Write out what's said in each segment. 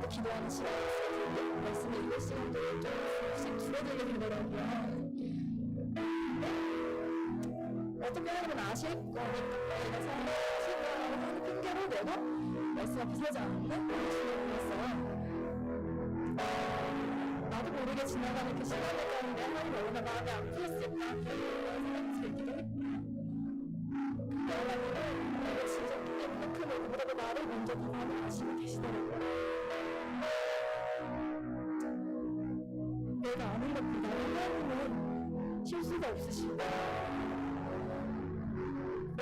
기도하는 시간이 말씀을 읽을 시간도 조금씩 줄어들게 되더라고요. 어떻게 하면 아실 거니까 이래서 하는 핑계로 내가 말씀 앞에 서지 않는데 그랬어요. 나도 모르게 지나가는 그 시간을 가는데 하나님 얼마나 마음이 아프셨을까 그런 생각이 들기도 했고요. 하나님은 내가 진짜 행복한 얼굴보다 나를 먼저 더 많이 아시고 계시더라고요. 내가 아는 것보다 하나님은 실수가 없으시고 내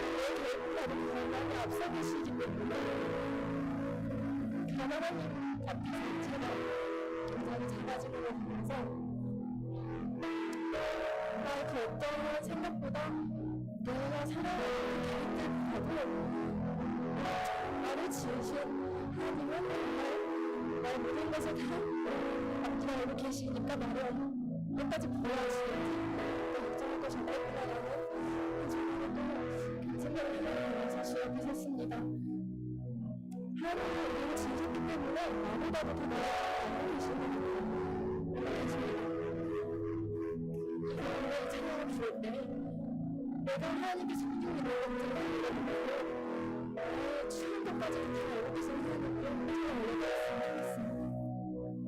계획보다도 더 많이 앞서 계시기 때문에 하나님 앞에서 제가 굉장히 작아지는 걸 보면서 나의 그 어떤 생각보다 내가 살아가는 계획들보다도 나를 지으신 하나님은 정말 나의 모든 것을 다 앞뒤로 알고 계시니까 나를 끝까지 보호하시는지 걱정할 것이 없구나라는 정말로 생각을 해보면서 주 앞에 섰습니다. 하나님은 우리를 지으셨기 때문에 나보다도 더 나를 알고 계시는 그런데 찬양을 부를 때 내가 하나님께서 분명히 나의 추운 것까지 다 알고 계시는 하나님께 찬양을 올려드렸으면 좋겠습니다.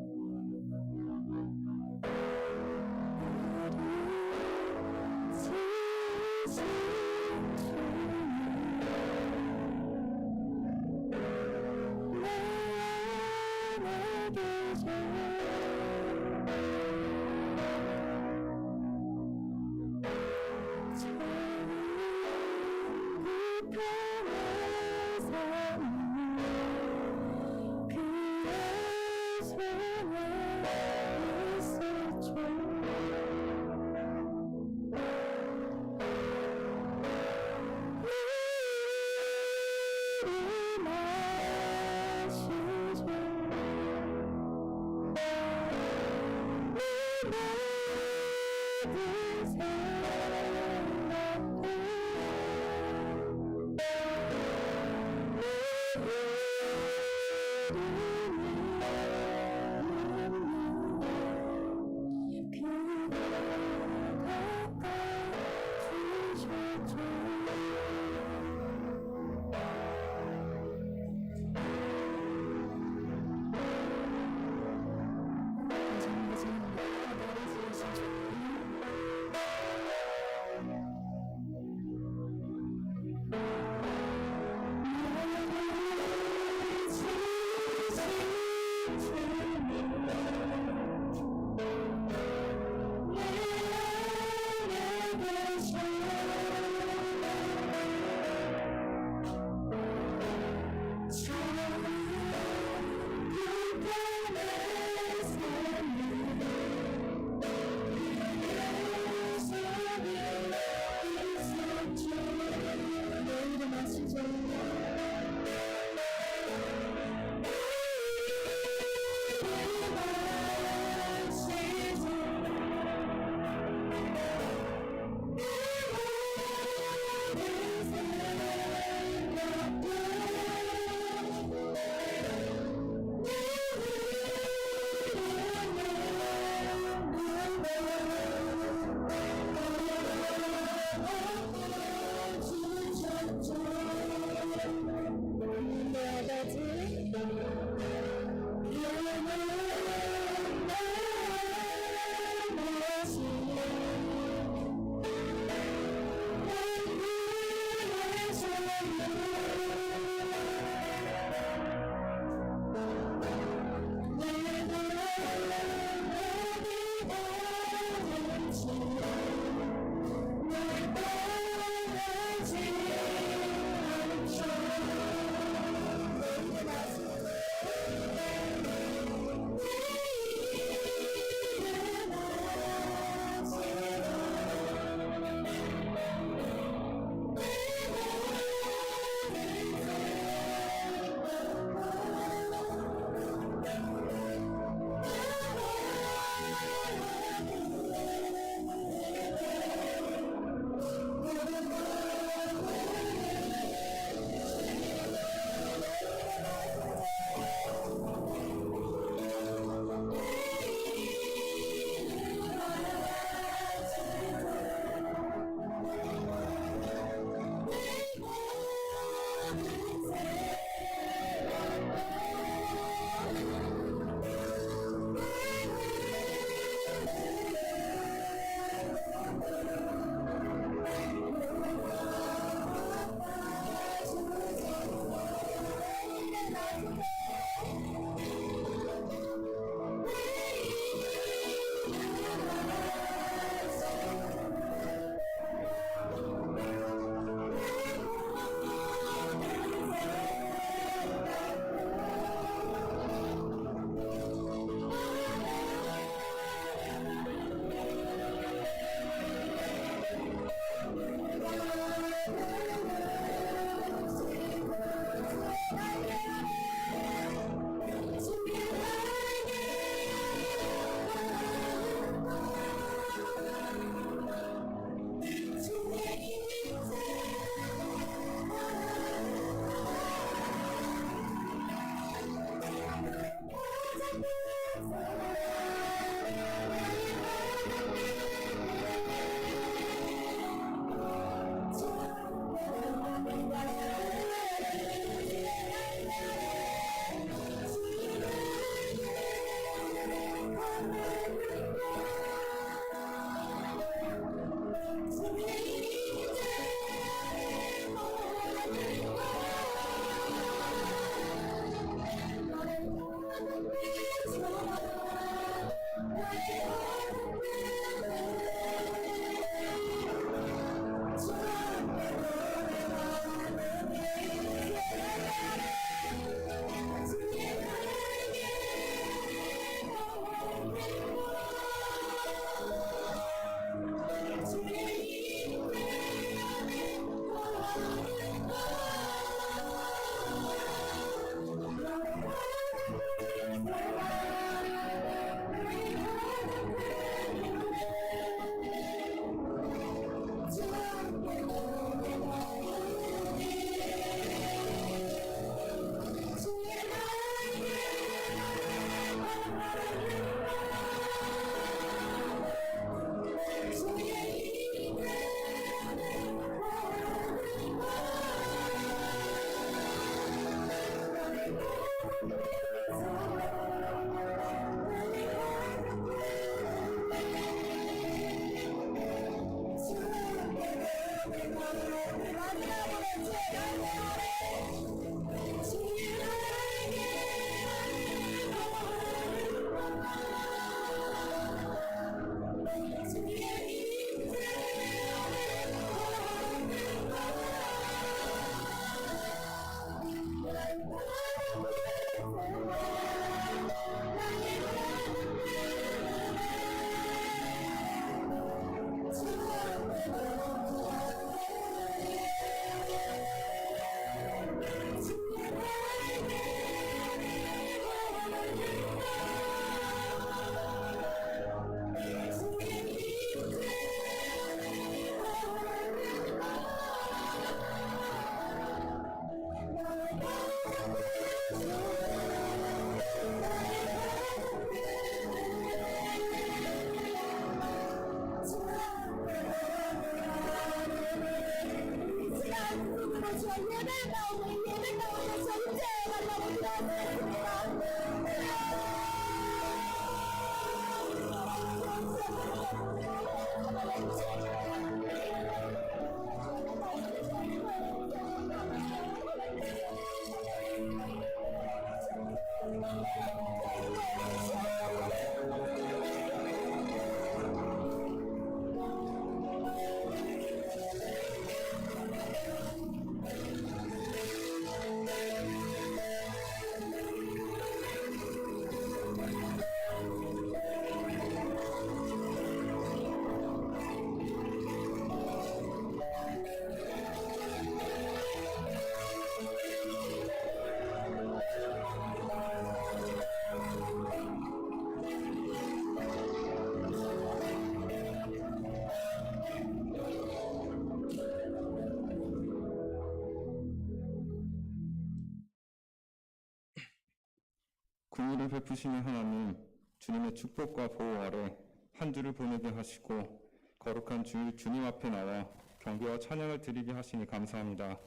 긍휼을 베푸시는 하나님, 주님의 축복과 보호 아래 한 주를 보내게 하시고 거룩한 주일 주님 앞에 나와 경배와 찬양을 드리게 하시니 감사합니다.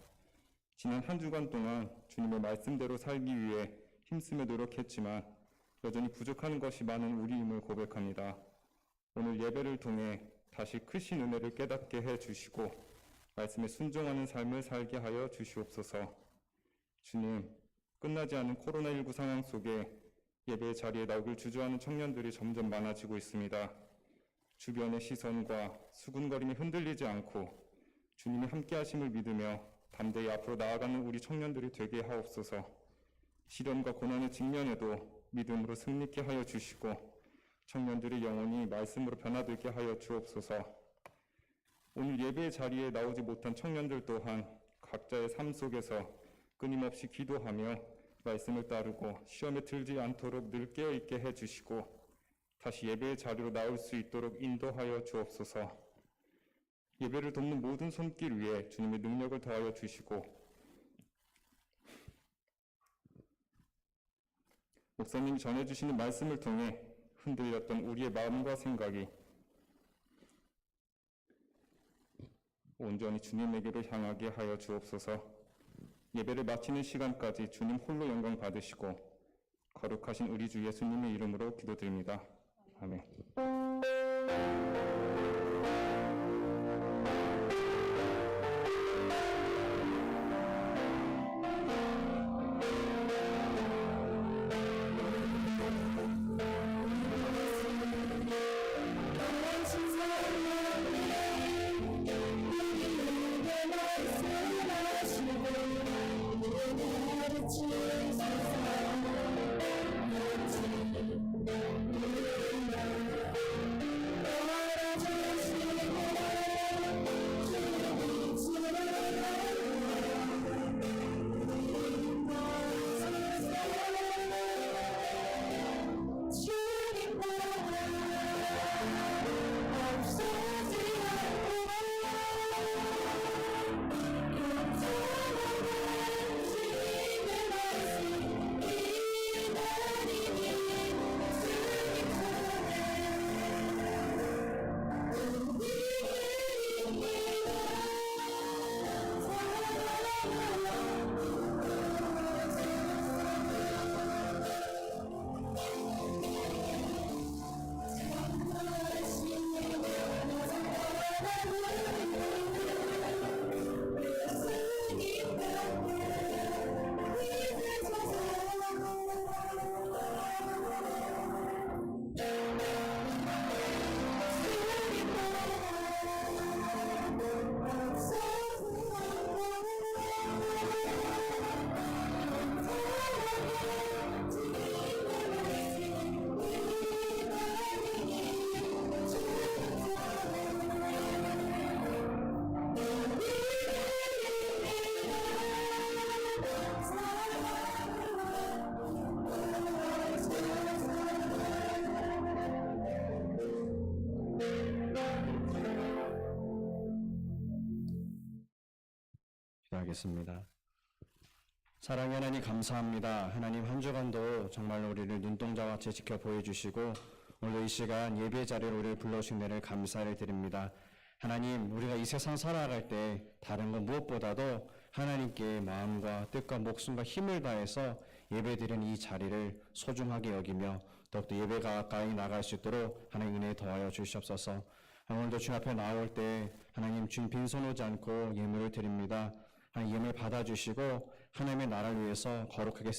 지난 한 주간 동안 주님의 말씀대로 살기 위해 힘쓰며 노력했지만 여전히 부족한 것이 많은 우리임을 고백합니다. 오늘 예배를 통해 다시 크신 은혜를 깨닫게 해주시고 말씀에 순종하는 삶을 살게 하여 주시옵소서. 주님, 끝나지 않은 코로나19 상황 속에 예배 자리에 나오길 주저하는 청년들이 점점 많아지고 있습니다. 주변의 시선과 수군거림에 흔들리지 않고 주님이 함께 하심을 믿으며 담대히 앞으로 나아가는 우리 청년들이 되게 하옵소서. 시련과 고난의 직면에도 믿음으로 승리케 하여 주시고 청년들의 영혼이 말씀으로 변화되게 하여 주옵소서. 오늘 예배의 자리에 나오지 못한 청년들 또한 각자의 삶 속에서 끊임없이 기도하며 말씀을 따르고 시험에 들지 않도록 늘 깨어있게 해주시고 다시 예배의 자리로 나올 수 있도록 인도하여 주옵소서. 예배를 돕는 모든 손길 위에 주님의 능력을 더하여 주시고 목사님이 전해주시는 말씀을 통해 흔들렸던 우리의 마음과 생각이 온전히 주님에게로 향하게 하여 주옵소서. 예배를 마치는 시간까지 주님 홀로 영광 받으시고 거룩하신 우리 주 예수님의 이름으로 기도드립니다. 아멘. 기도하겠습니다. 사랑의 하나님 감사합니다. 하나님 한 주간도 정말 우리를 눈동자와 같이 지켜 보여주시고 오늘 이 시간 예배 자리로 우리를 불러주신 내를 감사를 드립니다. 하나님, 우리가 이 세상 살아갈 때 다른 것 무엇보다도 하나님께 마음과 뜻과 목숨과 힘을 다해서 예배드리는 이 자리를 소중하게 여기며 더욱더 예배가 가까이 나갈 수 있도록 하나님 은혜 더하여 주시옵소서. 오늘도 주님 앞에 나올 때 하나님 주님 빈손 오지 않고 예물을 드립니다. 하나님 예물 받아주시고 하나님의 나라를 위해서 거룩하게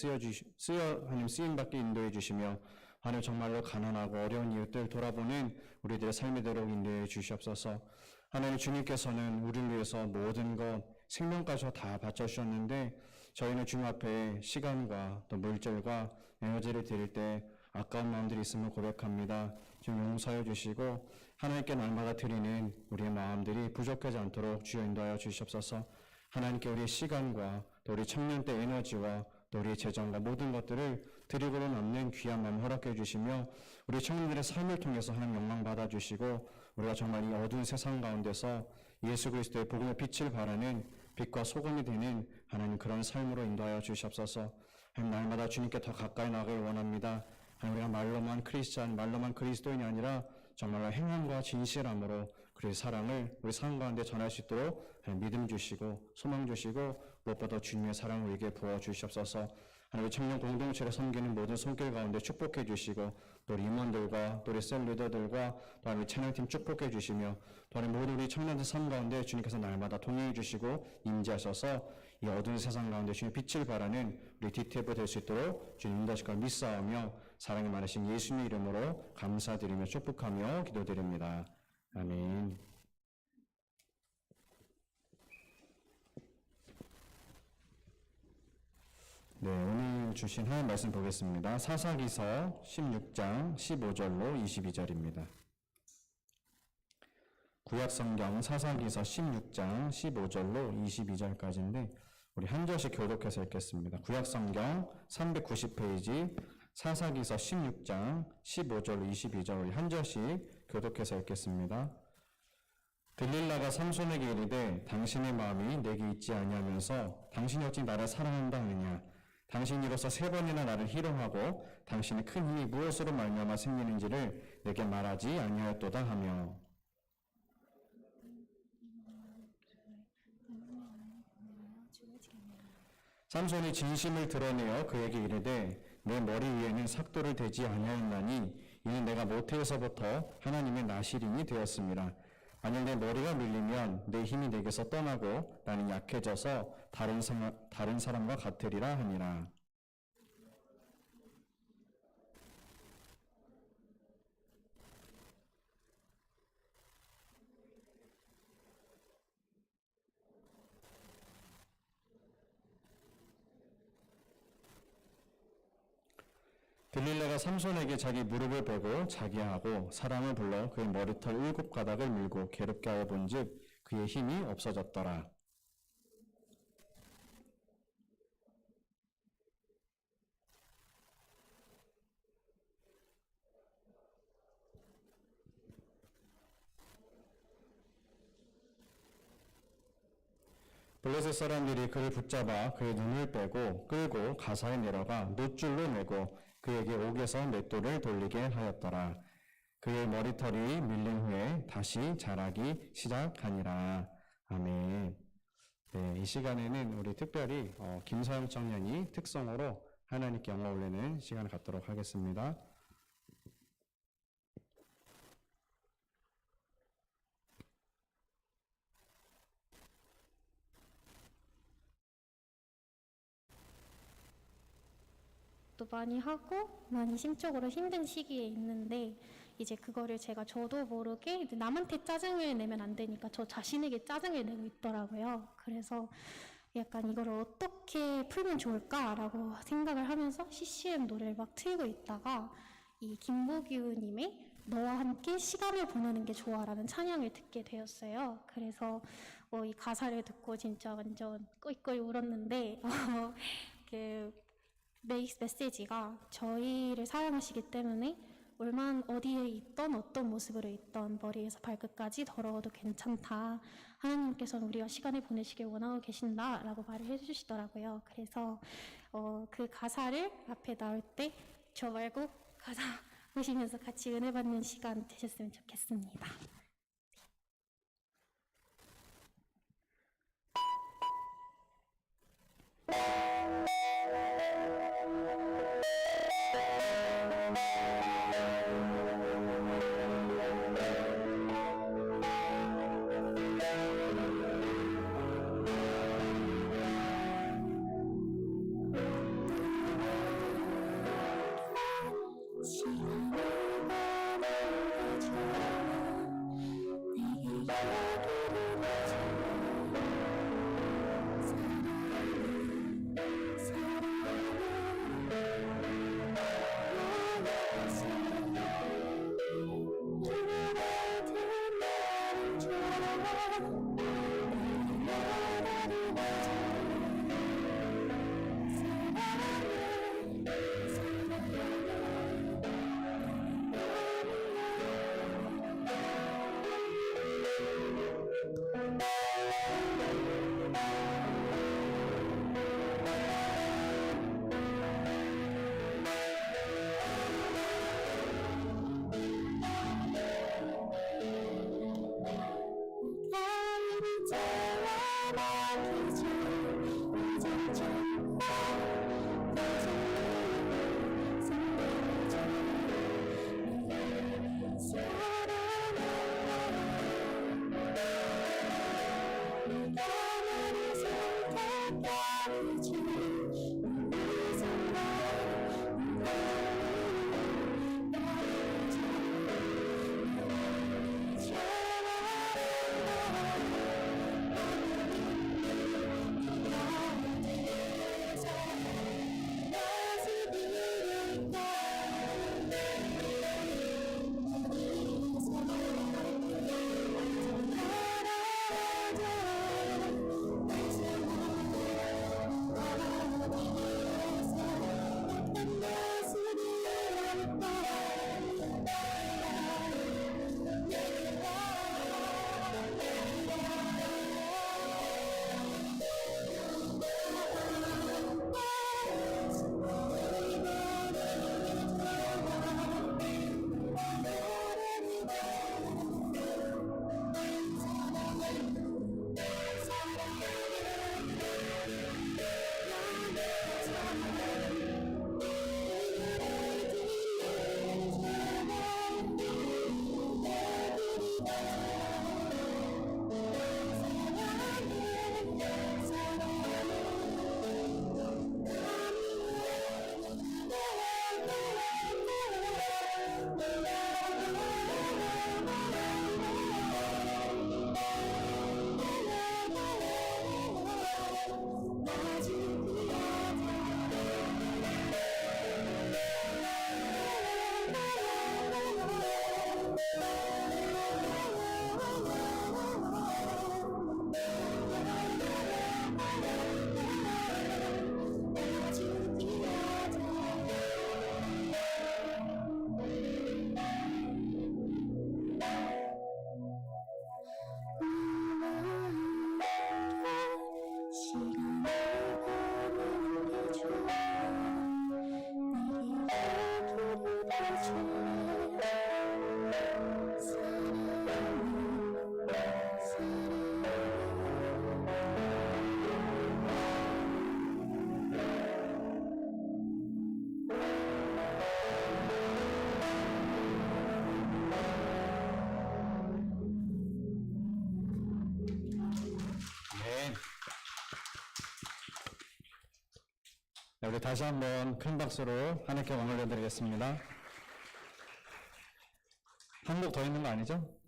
하나님 쓰임받게 인도해 주시며 하나님 정말로 가난하고 어려운 이웃들 돌아보는 우리들의 삶이 되도록 인도해 주시옵소서. 하나님 주님께서는 우리를 위해서 모든 것 생명까지 다 바쳐주셨는데 저희는 주님 앞에 시간과 또 물질과 에너지를 드릴 때 아까운 마음들이 있음을 고백합니다. 좀 용서해 주시고 하나님께 날마다 드리는 우리의 마음들이 부족하지 않도록 주여 인도하여 주시옵소서. 하나님께 우리의 시간과 또 우리 청년 때 에너지와 또 우리의 재정과 모든 것들을 드리고는 남는 귀한 마음 허락해 주시며 우리 청년들의 삶을 통해서 하나님 영광 받아주시고 우리가 정말 이 어두운 세상 가운데서 예수 그리스도의 복음의 빛을 바라는 빛과 소금이 되는 하나님 그런 삶으로 인도하여 주시옵소서. 하나님 날마다 주님께 더 가까이 나가길 원합니다. 하나님 우리가 말로만 크리스찬, 말로만 그리스도인이 아니라 정말로 행함과 진실함으로 그의 사랑을 우리 삶 가운데 전할 수 있도록 믿음 주시고 소망 주시고 무엇보다 주님의 사랑을 우리에게 부어 주시옵소서. 하나님 청년 공동체를 섬기는 모든 손길 가운데 축복해 주시고 또 우리 임원들과 또 우리 셀 리더들과 또 우리 채널팀 축복해 주시며 또 모든 우리 청년들 삶 가운데 주님께서 날마다 동행해 주시고 임재하셔서 이 어두운 세상 가운데 주님의 빛을 바라는 우리 DTF 될 수 있도록 주님 인도하실 걸 믿사오며 사랑이 많으신 예수님의 이름으로 감사드리며 축복하며 기도드립니다. 아멘. 네, 오늘 주신 하나님 말씀 보겠습니다. 사사기서 16장 15절로 22절입니다. 구약성경 사사기서 16장 15절로 22절까지인데 우리 한 절씩 교독해서 읽겠습니다. 구약성경 390페이지 사사기서 16장 15절로 22절 우리 한 절씩 교독해서 읽겠습니다. 들릴라가 삼손에게 이르되 당신의 마음이 내게 있지 아니하면서 당신이 어찌 나를 사랑한다 하느냐. 당신이 이로써 3번이나 나를 희롱하고 당신의 큰 힘이 무엇으로 말미암아 생기는지를 내게 말하지 아니하였도다 하며. 삼손이 진심을 드러내어 그에게 이르되 내 머리 위에는 삭도를 대지 아니하였나니 이는 내가 모태에서부터 하나님의 나실인이 되었습니다. 만약 내 머리가 밀리면 내 힘이 내게서 떠나고 나는 약해져서 다른 사람과 같으리라 하니라. 들릴라가 삼손에게 자기 무릎을 베고 자기하고 사람을 불러 그의 머리털 7가닥을 밀고 괴롭게 하여 본즉 그의 힘이 없어졌더라. 블레셋 사람들이 그를 붙잡아 그의 눈을 빼고 끌고 가사에 내려가 놋줄로 매고 그에게 옥에서 맷돌을 돌리게 하였더라. 그의 머리털이 밀린 후에 다시 자라기 시작하니라. 아멘. 네, 이 시간에는 우리 특별히 김서영 청년이 특성으로 하나님께 영광 올리는 시간을 갖도록 하겠습니다. 또 많이 하고 많이 심적으로 힘든 시기에 있는데 이제 그거를 제가 저도 모르게 이제 남한테 짜증을 내면 안 되니까 저 자신에게 짜증을 내고 있더라고요. 그래서 약간 이걸 어떻게 풀면 좋을까라고 생각을 하면서 CCM 노래를 막 틀고 있다가 이 김보규님의 너와 함께 시간을 보내는 게 좋아라는 찬양을 듣게 되었어요. 그래서 이 가사를 듣고 진짜 완전 꿀꿀 울었는데 그 메시지가 저희를 사랑하시기 때문에 어디에 있던 어떤 모습으로 있던 머리에서 발끝까지 더러워도 괜찮다. 하나님께서는 우리가 시간을 보내시길 원하고 계신다라고 말을 해주시더라고요. 그래서 그 가사를 앞에 나올 때 저 말고 가사 보시면서 같이 은혜 받는 시간 되셨으면 좋겠습니다. 네, 우리 다시 한번 큰 박수로 하나님께 영광을 올려드리겠습니다. 한 곡 더 있는 거 아니죠?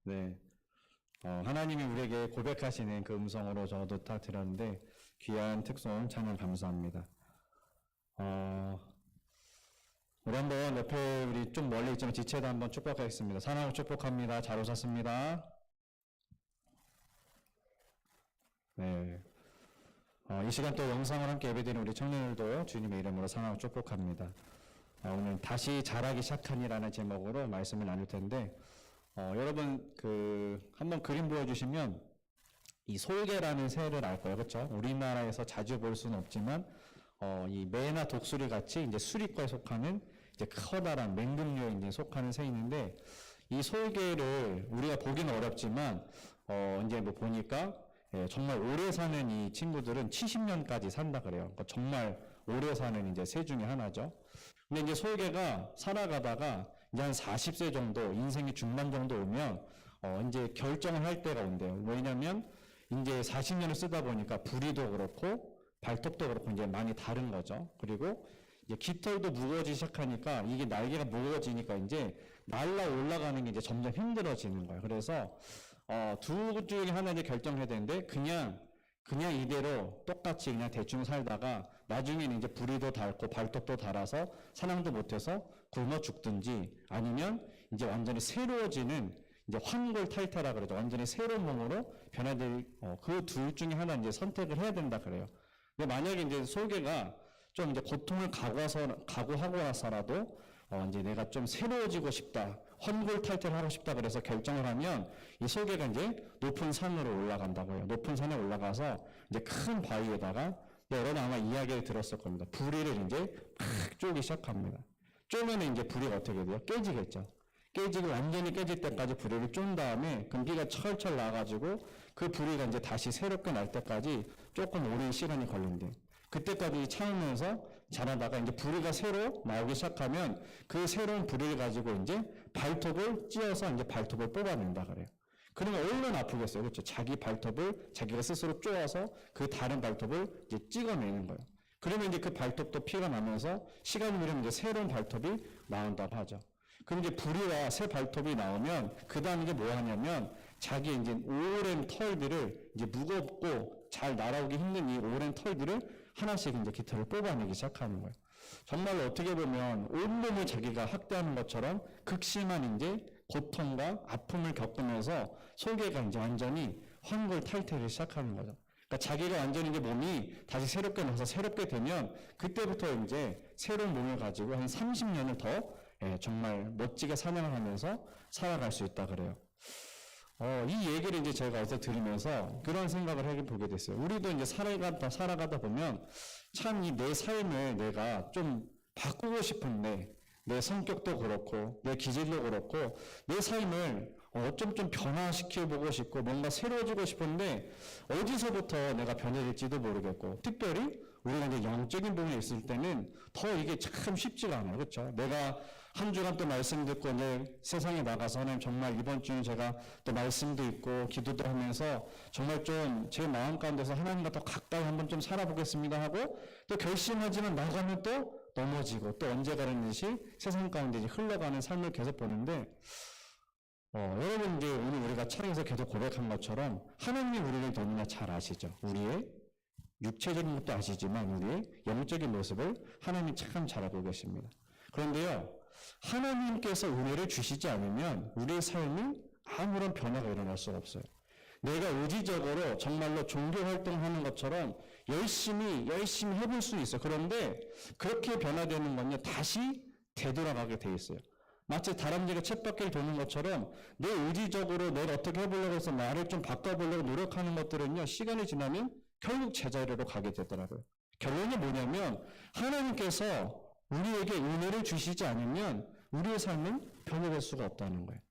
네. 하나님이 우리에게 고백하시는 그 음성으로 저도 딱 드렸는데 귀한 특송 찬양 감사합니다. 우리 한번 옆에 우리 좀 멀리 있지만 지체도 한번 축복하겠습니다. 사랑하고 축복합니다. 잘 오셨습니다. 네. 이 시간 또 영상을 함께 예배드리는 우리 청년들도 주님의 이름으로 사랑하고 축복합니다. 오늘 다시 자라기 시작하니라는 제목으로 말씀을 나눌 텐데, 여러분 한번 그림 보여주시면 이 솔개라는 새를 알 거예요, 그렇죠? 우리나라에서 자주 볼 수는 없지만 이 매나 독수리 같이 이제 수리과에 속하는 이제 커다란 맹금류에 이제 속하는 새인데, 이 솔개를 우리가 보기는 어렵지만 이제 뭐 보니까 정말 오래 사는 이 친구들은 70년까지 산다 그래요. 그러니까 정말 오래 사는 이제 새 중에 하나죠. 근데 이제 솔개가 살아가다가 이제 한 40세 정도, 인생의 중반 정도 오면 이제 결정을 할 때가 온대요. 왜냐면 이제 40년을 쓰다 보니까 부리도 그렇고 발톱도 그렇고 이제 많이 다른 거죠. 그리고 이제 깃털도 무거워지기 시작하니까 이게 날개가 무거워지니까 이제 날라 올라가는 게 이제 점점 힘들어지는 거예요. 그래서 두 중에 하나 이제 결정해야 되는데 그냥 이대로 똑같이 그냥 대충 살다가 나중에는 이제 부리도 닳고 발톱도 닳아서 사냥도 못해서 굶어 죽든지, 아니면 이제 완전히 새로워지는 이제 환골탈태라 그러죠. 완전히 새로운 몸으로 변화될 그 둘 중에 하나 이제 선택을 해야 된다 그래요. 근데 만약에 이제 솔개가 좀 이제 고통을 각오하고 나서라도 이제 내가 좀 새로워지고 싶다, 환골탈태를 하고 싶다 그래서 결정을 하면 이 솔개가 이제 높은 산으로 올라간다고요. 높은 산에 올라가서 이제 큰 바위에다가, 여러분 아마 이야기를 들었을 겁니다. 부리를 이제 팍 쪼기 시작합니다. 쪼면 이제 부리가 어떻게 돼요? 깨지겠죠. 깨지고 완전히 깨질 때까지 부리를 쫀 다음에 금기가 철철 나가지고 그 부리가 이제 다시 새롭게 날 때까지 조금 오랜 시간이 걸린대요. 그때까지 참으면서 자라다가 이제 부리가 새로 나오기 시작하면 그 새로운 부리를 가지고 이제 발톱을 찧어서 이제 발톱을 뽑아낸다 그래요. 그러면 얼마나 아프겠어요, 그렇죠? 자기 발톱을 자기가 스스로 쪼아서 그 다른 발톱을 이제 찍어내는 거예요. 그러면 이제 그 발톱도 피가 나면서 시간이 흐르면 이제 새로운 발톱이 나온다고 하죠. 그럼 이제 부리와 새 발톱이 나오면 그 다음 이제 뭐 하냐면 자기 이제 오랜 털들을 이제 무겁고 잘 날아오기 힘든 이 오랜 털들을 하나씩 이제 깃털을 뽑아내기 시작하는 거예요. 정말로 어떻게 보면 온몸을 자기가 학대하는 것처럼 극심한 이제 고통과 아픔을 겪으면서 솔개가 이제 완전히 환골탈태를 시작하는 거죠. 그러니까 자기가 완전히 이제 몸이 다시 새롭게 나서 새롭게 되면 그때부터 이제 새로운 몸을 가지고 한 30년을 더 정말 멋지게 사냥을 하면서 살아갈 수 있다 그래요. 이 얘기를 이제 제가 어디서 들으면서 그런 생각을 해보게 됐어요. 우리도 이제 살아가다 보면 참 이 내 삶을 내가 좀 바꾸고 싶은데, 내 성격도 그렇고 내 기질도 그렇고 내 삶을 어쩜 좀 변화시켜보고 싶고 뭔가 새로워지고 싶은데 어디서부터 내가 변해질지도 모르겠고, 특별히 우리가 이제 영적인 부분에 있을 때는 더 이게 참 쉽지가 않아요. 그렇죠? 내가 한 주간 또 말씀 듣고 이제 세상에 나가서 하나님 정말 이번 주는 제가 또 말씀도 있고 기도도 하면서 정말 좀 제 마음 가운데서 하나님과 더 가까이 한번 좀 살아보겠습니다 하고 또 결심하지만 나가면 또 넘어지고 또 언제 가는 듯이 세상 가운데 이제 흘러가는 삶을 계속 보는데, 여러분 이제 오늘 우리가 창에서 계속 고백한 것처럼 하나님이 우리를 너무나 잘 아시죠. 우리의 육체적인 것도 아시지만 우리의 영적인 모습을 하나님이 참 잘 알고 계십니다. 그런데요, 하나님께서 은혜를 주시지 않으면 우리의 삶이 아무런 변화가 일어날 수가 없어요. 내가 의지적으로 정말로 종교활동하는 것처럼 열심히 해볼 수 있어요. 그런데 그렇게 변화되는 건요, 다시 되돌아가게 돼 있어요. 마치 다람쥐가 쳇바퀴를 도는 것처럼 내 의지적으로 내가 어떻게 해보려고 해서 나를 좀 바꿔보려고 노력하는 것들은요, 시간이 지나면 결국 제자리로 가게 되더라고요. 결론이 뭐냐면 하나님께서 우리에게 은혜를 주시지 않으면 우리의 삶은 변화될 수가 없다는 거예요.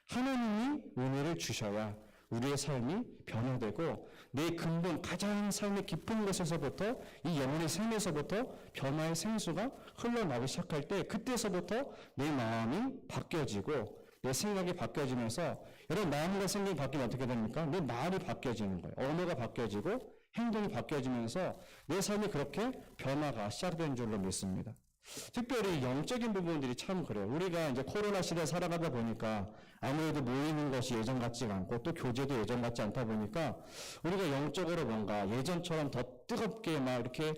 하나님이 은혜를 주셔야 우리의 삶이 변화되고 내 근본 가장 삶의 깊은 곳에서부터 이 영혼의 샘에서부터 변화의 생수가 흘러나오기 시작할 때 그때서부터 내 마음이 바뀌어지고 내 생각이 바뀌어지면서, 여러분 마음과 생각이 바뀌면 어떻게 됩니까? 내 말이 바뀌어지는 거예요. 언어가 바뀌어지고 행동이 바뀌어지면서 내 삶이 그렇게 변화가 시작된 줄로 믿습니다. 특별히 영적인 부분들이 참 그래요. 우리가 이제 코로나 시대에 살아가다 보니까 아무래도 모이는 것이 예전 같지가 않고 또 교제도 예전 같지 않다 보니까 우리가 영적으로 뭔가 예전처럼 더 뜨겁게 막 이렇게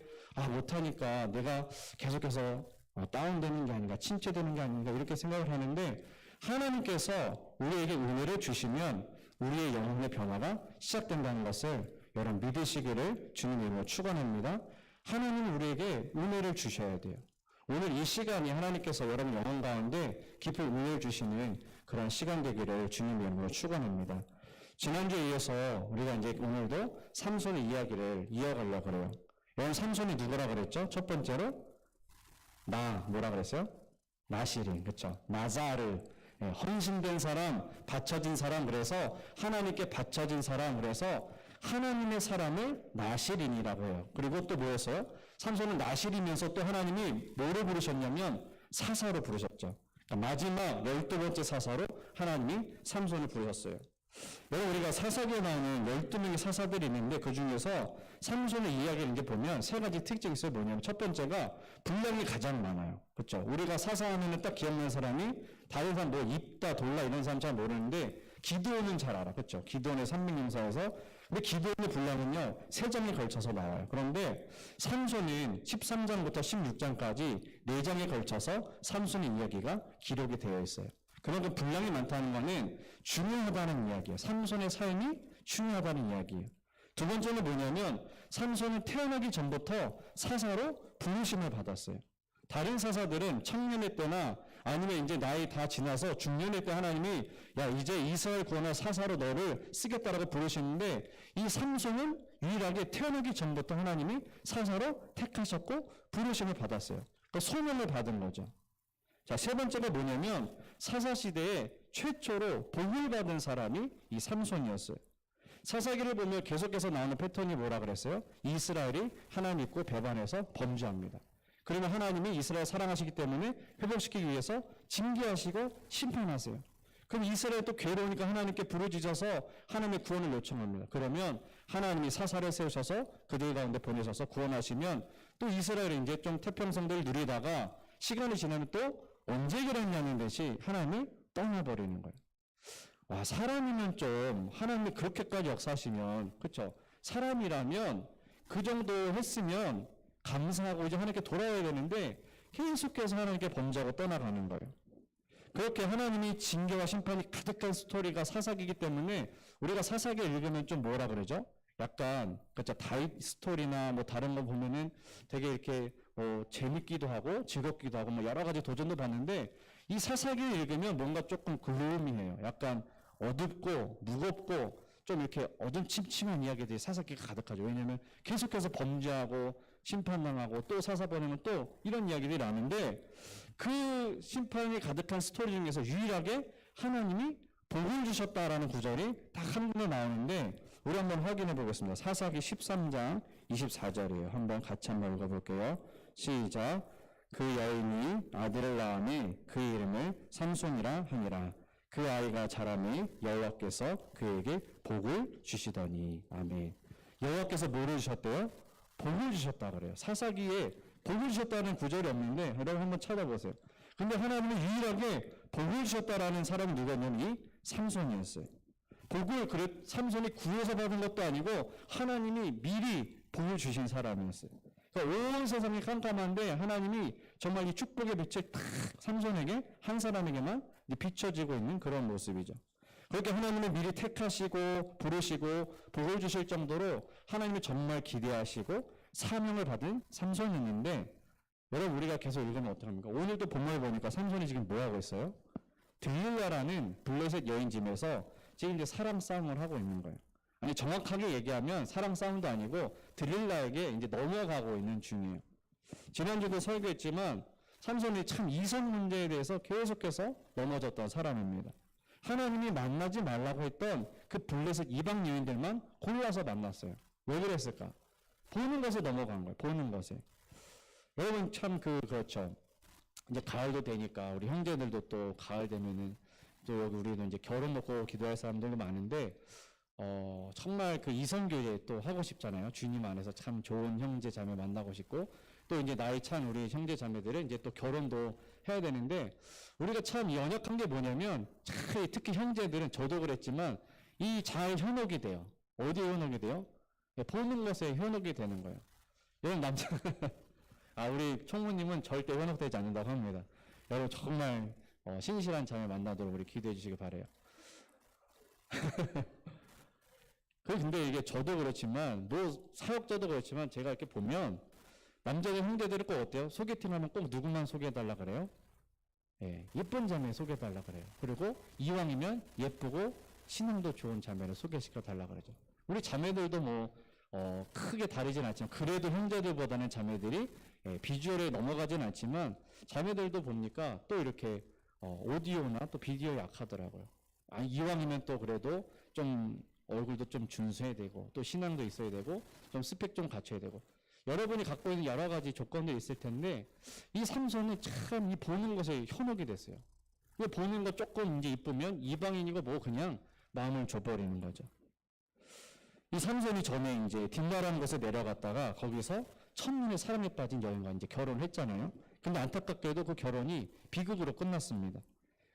못하니까 내가 계속해서 다운되는 게 아닌가, 침체되는 게 아닌가 이렇게 생각을 하는데, 하나님께서 우리에게 은혜를 주시면 우리의 영혼의 변화가 시작된다는 것을 여러분 믿으시기를 주님의 이름으로 축원합니다. 하나님은 우리에게 은혜를 주셔야 돼요. 오늘 이 시간이 하나님께서 여러분 영혼 가운데 깊이 울려주시는 그런 시간 되기를 주님 이름으로 축원합니다. 지난주에 이어서 우리가 이제 오늘도 삼손의 이야기를 이어가려고 그래요. 여러분 삼손이 누구라 그랬죠? 첫 번째로 뭐라 그랬어요? 나시린, 그렇죠? 나자를 헌신된 사람, 바쳐진 사람, 그래서 하나님께 바쳐진 사람, 그래서 하나님의 사람을 나시린이라고 해요. 그리고 또 뭐였어요? 삼손은 나시리면서 또 하나님이 뭐로 부르셨냐면 사사로 부르셨죠. 그러니까 마지막 12번째 사사로 하나님이 삼손을 부르셨어요. 여러분 우리가 사사기에 나오는 12명의 사사들이 있는데 그 중에서 삼손의 이야기를 이제 보면 세 가지 특징이 있어요. 뭐냐면 첫 번째가 분량이 가장 많아요. 그렇죠? 우리가 사사하면은 딱 기억나는 사람이 다른 사람 뭐 입다 돌라 이런 사람 잘 모르는데 기드온은 잘 알아. 그렇죠? 기드온의 삼명용사에서 근데 기드온의 분량은요 3장에 걸쳐서 나와요. 그런데 삼손은 13장부터 16장까지 4장에 걸쳐서 삼손의 이야기가 기록이 되어 있어요. 그만큼 분량이 많다는 것은 중요하다는 이야기예요. 삼손의 삶이 중요하다는 이야기예요. 두 번째는 뭐냐면 삼손은 태어나기 전부터 사사로 부르심을 받았어요. 다른 사사들은 청년의 때나 아니면 이제 나이 다 지나서 중년의 때 하나님이 야 이제 이스라엘 구원할 사사로 너를 쓰겠다라고 부르시는데 이 삼손은 유일하게 태어나기 전부터 하나님이 사사로 택하셨고 부르심을 받았어요. 그러니까 소명을 받은 거죠. 자, 세 번째가 뭐냐면 사사시대에 최초로 복을 받은 사람이 이 삼손이었어요. 사사기를 보면 계속해서 나오는 패턴이 뭐라 그랬어요? 이스라엘이 하나님 믿고 배반해서 범죄합니다. 그러면 하나님이 이스라엘 사랑하시기 때문에 회복시키기 위해서 징계하시고 심판하세요. 그럼 이스라엘 또 괴로우니까 하나님께 부르짖어서 하나님의 구원을 요청합니다. 그러면 하나님이 사사를 세우셔서 그들 가운데 보내셔서 구원하시면 또 이스라엘이 이제 좀 태평성대를 누리다가 시간이 지나면 또 언제 그랬냐는 듯이 하나님이 떠나버리는 거예요. 와, 사람이면 좀 하나님이 그렇게까지 역사하시면, 그렇죠? 사람이라면 그 정도 했으면 감사하고 이제 하나님께 돌아와야 되는데 계속해서 하나님께 범죄하고 떠나가는 거예요. 그렇게 하나님이 징계와 심판이 가득한 스토리가 사사기이기 때문에 우리가 사사기 읽으면 좀 뭐라 그러죠? 약간 그렇죠? 다윗 스토리나 뭐 다른 거 보면은 되게 이렇게 재밌기도 하고 즐겁기도 하고 뭐 여러 가지 도전도 봤는데 이 사사기를 읽으면 뭔가 조금 글루미해요. 약간 어둡고 무겁고 좀 이렇게 어둠침침한 이야기들이 사사기가 가득하죠. 왜냐하면 계속해서 범죄하고 심판당하고 또 사사 보내면 또 이런 이야기들이 나는데 그 심판이 가득한 스토리 중에서 유일하게 하나님이 복을 주셨다라는 구절이 딱 한 군데 나오는데 우리 한번 확인해 보겠습니다. 사사기 13장 24절이에요. 한번 같이 한번 읽어볼게요. 시작. 그 여인이 아들을 낳으니 그 이름을 삼손이라 하니라. 그 아이가 자라매 여호와께서 그에게 복을 주시더니. 아멘. 여호와께서 뭐를 주셨대요? 복을 주셨다 그래요. 사사기에 복을 주셨다는 구절이 없는데 여러분 한번 찾아보세요. 근데 하나님은 유일하게 복을 주셨다라는 사람이 누구였냐면 이 삼손이었어요. 복을 삼손이 구해서 받은 것도 아니고 하나님이 미리 복을 주신 사람이었어요. 그러니까 온 세상이 깜깜한데 하나님이 정말 이 축복의 빛을 탁 삼손에게 한 사람에게만 비춰지고 있는 그런 모습이죠. 그렇게 하나님은 미리 택하시고 부르시고 복을 주실 정도로 하나님이 정말 기대하시고 사명을 받은 삼손이었는데 여러분 우리가 계속 읽으면 어떡합니까? 오늘도 본문을 보니까 삼손이 지금 뭐하고 있어요? 들릴라라는 블레셋 여인 집에서 지금 이제 사랑 싸움을 하고 있는 거예요. 아니 정확하게 얘기하면 사랑 싸움도 아니고 들릴라에게 이제 넘어가고 있는 중이에요. 지난주도 설교했지만 삼손이 참 이성 문제에 대해서 계속해서 넘어졌던 사람입니다. 하나님이 만나지 말라고 했던 그 블레셋 이방 여인들만 골라서 만났어요. 왜 그랬을까? 보는 것에 넘어간 거예요. 보는 것에. 여러분 참 그렇죠. 이제 가을도 되니까 우리 형제들도 또 가을 되면은 또 여기 우리는 이제 결혼 먹고 기도할 사람들도 많은데 정말 그 이성교제 또 하고 싶잖아요. 주님 안에서 참 좋은 형제 자매 만나고 싶고 또 이제 나이 찬 우리 형제 자매들은 이제 또 결혼도 해야 되는데 우리가 참 연약한 게 뭐냐면 특히 형제들은 저도 그랬지만 이 잘 현혹이 돼요. 어디에 현혹이 돼요? 보는 것에 현혹이 되는 거예요. 여러분 남자 우리 총무님은 절대 현혹되지 않는다고 합니다. 여러분 정말 신실한 자매 만나도록 우리 기도해 주시기 바라요. 근데 이게 저도 그렇지만 뭐 사역자도 그렇지만 제가 이렇게 보면 남자들 형제들은 꼭 어때요? 소개팅하면 꼭 누구만 소개해달라 그래요? 예, 예쁜 자매 소개해달라 그래요. 그리고 이왕이면 예쁘고 신앙도 좋은 자매를 소개시켜달라 그러죠. 우리 자매들도 뭐 크게 다르진 않지만 그래도 형제들보다는 자매들이 비주얼에 넘어가진 않지만 자매들도 보니까 또 이렇게 오디오나 또 비디오에 약하더라고요. 이왕이면 또 그래도 좀 얼굴도 좀 준수해야 되고 또 신앙도 있어야 되고 좀 스펙 좀 갖춰야 되고 여러분이 갖고 있는 여러 가지 조건들이 있을 텐데 이 삼손은 참 이 보는 것에 현혹이 됐어요. 이 보는 거 조금 이제 이쁘면 이방인이고 뭐 그냥 마음을 줘버리는 거죠. 이 삼손이 전에 이제 딜라라는 곳에 내려갔다가 거기서 첫눈에 사랑에 빠진 여인과 이제 결혼을 했잖아요. 근데 안타깝게도 그 결혼이 비극으로 끝났습니다.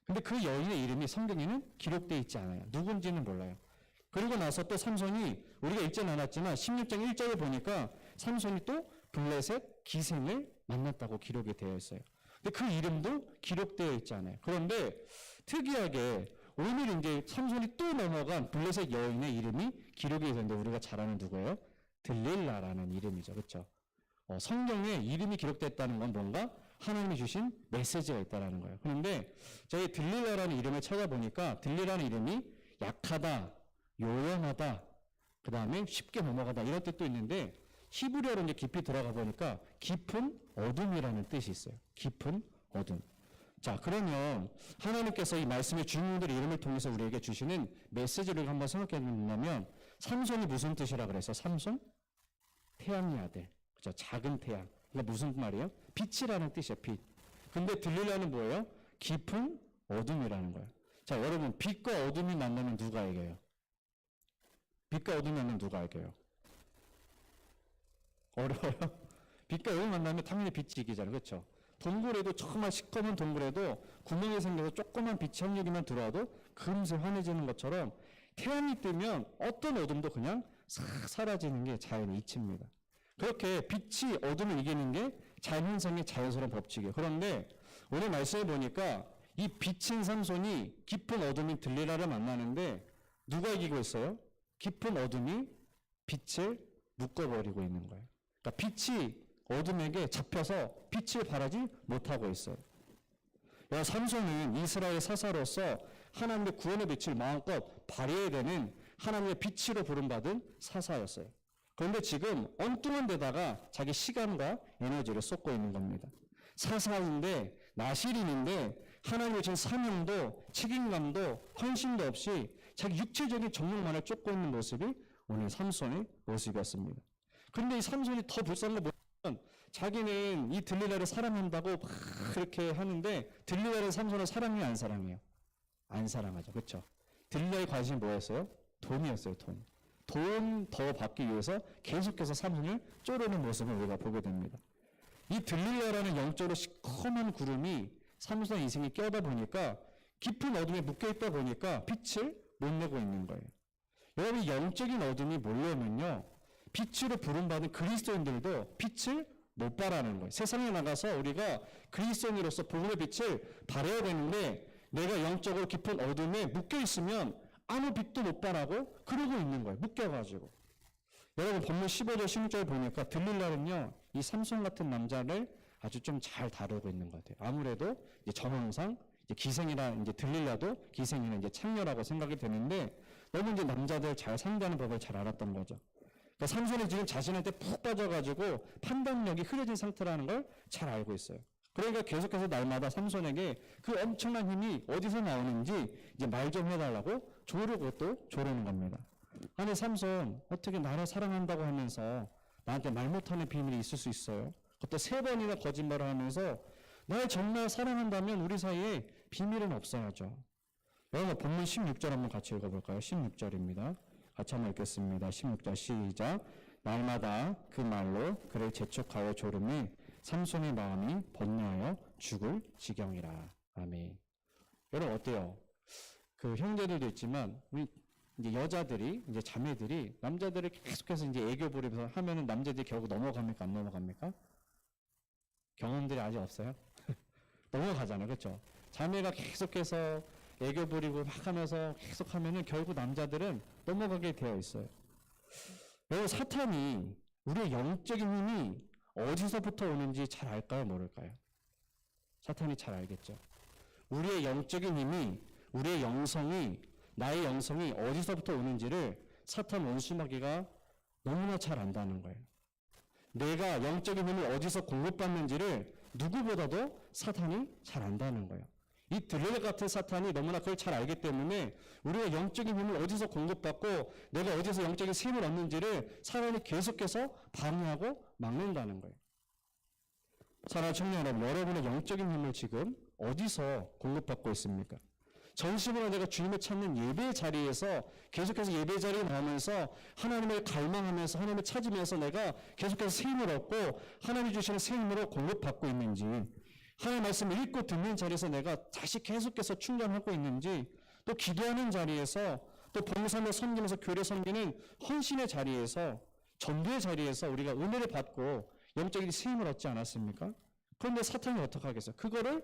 근데 그 여인의 이름이 성경에는 기록되어 있지 않아요. 누군지는 몰라요. 그리고 나서 또 삼손이 우리가 읽진 않았지만 16장 1절에 보니까 삼손이 또 블레셋 기생을 만났다고 기록이 되어 있어요. 근데 그 이름도 기록되어 있지 않아요. 그런데 특이하게 오늘 이제 삼손이 또 넘어간 블레셋 여인의 이름이 기록이 되는데 우리가 잘 아는 누구예요? 들릴라라는 이름이죠. 그렇죠? 성경에 이름이 기록됐다는 건 뭔가 하나님이 주신 메시지가 있다는 거예요. 그런데 저희 들릴라라는 이름을 찾아보니까 들릴라라는 이름이 약하다, 요염하다, 그 다음에 쉽게 넘어가다 이런 뜻도 있는데 히브리어로 이제 깊이 들어가 보니까 깊은 어둠이라는 뜻이 있어요. 깊은 어둠. 자, 그러면 하나님께서 이 말씀의 주인공들의 이름을 통해서 우리에게 주시는 메시지를 한번 생각해 본다면 삼손이 무슨 뜻이라 그래서 삼손? 태양의 아들. 그죠? 작은 태양. 이게 무슨 말이에요? 빛이라는 뜻이에요. 빛. 근데 들릴라는 뭐예요? 깊은 어둠이라는 거예요. 자, 여러분 빛과 어둠이 만나면 누가 이겨요? 빛과 어둠이 만나면 누가 이겨요? 어려워요? 빛과 어둠이 만나면 당연히 빛이 이기잖아요. 그렇죠? 동굴에도 정말 시커먼 동굴에도 구멍이 생겨서 조그만 빛이 한 여기만 들어와도 금세 환해지는 것처럼 태양이 뜨면 어떤 어둠도 그냥 싹 사라지는 게 자연의 이치입니다. 그렇게 빛이 어둠을 이기는 게 자연현상의 자연스러운 법칙이에요. 그런데 오늘 말씀해 보니까 이 빛인 삼손이 깊은 어둠인 들릴라를 만나는데 누가 이기고 있어요? 깊은 어둠이 빛을 묶어버리고 있는 거예요. 그러니까 빛이 어둠에게 잡혀서 빛을 발하지 못하고 있어요. 삼손은 이스라엘 사사로서 하나님의 구원의 빛을 마음껏 발휘해야 되는 하나님의 빛으로 부름받은 사사였어요. 그런데 지금 엉뚱한 데다가 자기 시간과 에너지를 쏟고 있는 겁니다. 사사인데 나시린인데 하나님의 준 사명도 책임감도 헌신도 없이 자기 육체적인 정욕만을 쫓고 있는 모습이 오늘 삼손의 모습이었습니다. 그런데 이 삼손이 더 불쌍한 거 보면 자기는 이 들릴라를 사랑한다고 막 그렇게 하는데 들릴라를 삼손은 사랑해요, 안 사랑해요? 안 사랑하죠. 그렇죠? 들릴라의 관심이 뭐였어요? 돈이었어요. 돈 더 받기 위해서 계속해서 삼손을 쪼르는 모습을 우리가 보게 됩니다. 이 들릴라라는 영적으로 시커먼 구름이 삼손의 인생에 껴다 보니까 깊은 어둠에 묶여있다 보니까 빛을 못 내고 있는 거예요. 여러분 영적인 어둠이 몰려오면요 빛으로 부름받은 그리스도인들도 빛을 못 발하는 거예요. 세상에 나가서 우리가 그리스도인으로서 복음의 빛을 발해야 되는데 내가 영적으로 깊은 어둠에 묶여있으면 아무 빛도 못 발하고 그러고 있는 거예요. 묶여가지고. 여러분 본문 15절 16절 보니까 들릴라는요 이 삼손 같은 남자를 아주 좀 잘 다루고 있는 것 같아요. 아무래도 이제 정황상 이제 기생이라 이제 들릴라도 기생이나 이제 창녀라고 생각이 되는데 너무 이제 남자들 잘 상대하는 법을 잘 알았던 거죠. 그러니까 삼손이 지금 자신한테 푹 빠져가지고 판단력이 흐려진 상태라는 걸 잘 알고 있어요. 그러니까 계속해서 날마다 삼손에게 그 엄청난 힘이 어디서 나오는지 이제 말 좀 해달라고 조르고 또 조르는 겁니다. 아니 삼손 어떻게 나를 사랑한다고 하면서 나한테 말 못하는 비밀이 있을 수 있어요? 그것도 3번이나 거짓말을 하면서 날 정말 사랑한다면 우리 사이에 비밀은 없어야죠. 여러분 본문 16절 한번 같이 읽어볼까요? 16절입니다. 같이 한번 읽겠습니다. 16절 시작. 날마다 그 말로 그를 재촉하여 조르니 삼손의 마음이 번뇌하여 죽을 지경이라. 아멘. 여러분 어때요? 그 형제들도 있지만 우리 이제 여자들이 이제 자매들이 남자들을 계속해서 이제 애교 부리면서 하면은 남자들이 결국 넘어갑니까 안 넘어갑니까? 경험들이 아직 없어요? 넘어가잖아요, 그렇죠? 자매가 계속해서 애교 부리고 막 하면서 계속 하면은 결국 남자들은 넘어가게 되어 있어요. 여러분 사탄이 우리의 영적인 힘이 어디서부터 오는지 잘 알까요? 모를까요? 사탄이 잘 알겠죠. 우리의 영적인 힘이, 우리의 영성이, 나의 영성이 어디서부터 오는지를 사탄 원수마귀가 너무나 잘 안다는 거예요. 내가 영적인 힘을 어디서 공급받는지를 누구보다도 사탄이 잘 안다는 거예요. 이 들레 같은 사탄이 너무나 그걸 잘 알기 때문에 우리가 영적인 힘을 어디서 공급받고 내가 어디서 영적인 힘을 얻는지를 사탄이 계속해서 방해하고 막는다는 거예요. 사랑하는 청년 여러분, 여러분의 영적인 힘을 지금 어디서 공급받고 있습니까? 전심으로 내가 주님을 찾는 예배 자리에서 계속해서 예배 자리에 나오면서 하나님을 갈망하면서 하나님을 찾으면서 내가 계속해서 새 힘을 얻고 하나님이 주시는 새 힘으로 공급받고 있는지, 하나님의 말씀을 읽고 듣는 자리에서 내가 다시 계속해서 충전하고 있는지, 또 기도하는 자리에서, 또 봉사하며 섬기면서 교회 섬기는 헌신의 자리에서, 전도의 자리에서 우리가 은혜를 받고 영적인 새 힘을 얻지 않았습니까? 그런데 사탄이 어떻게 하겠어요? 그거를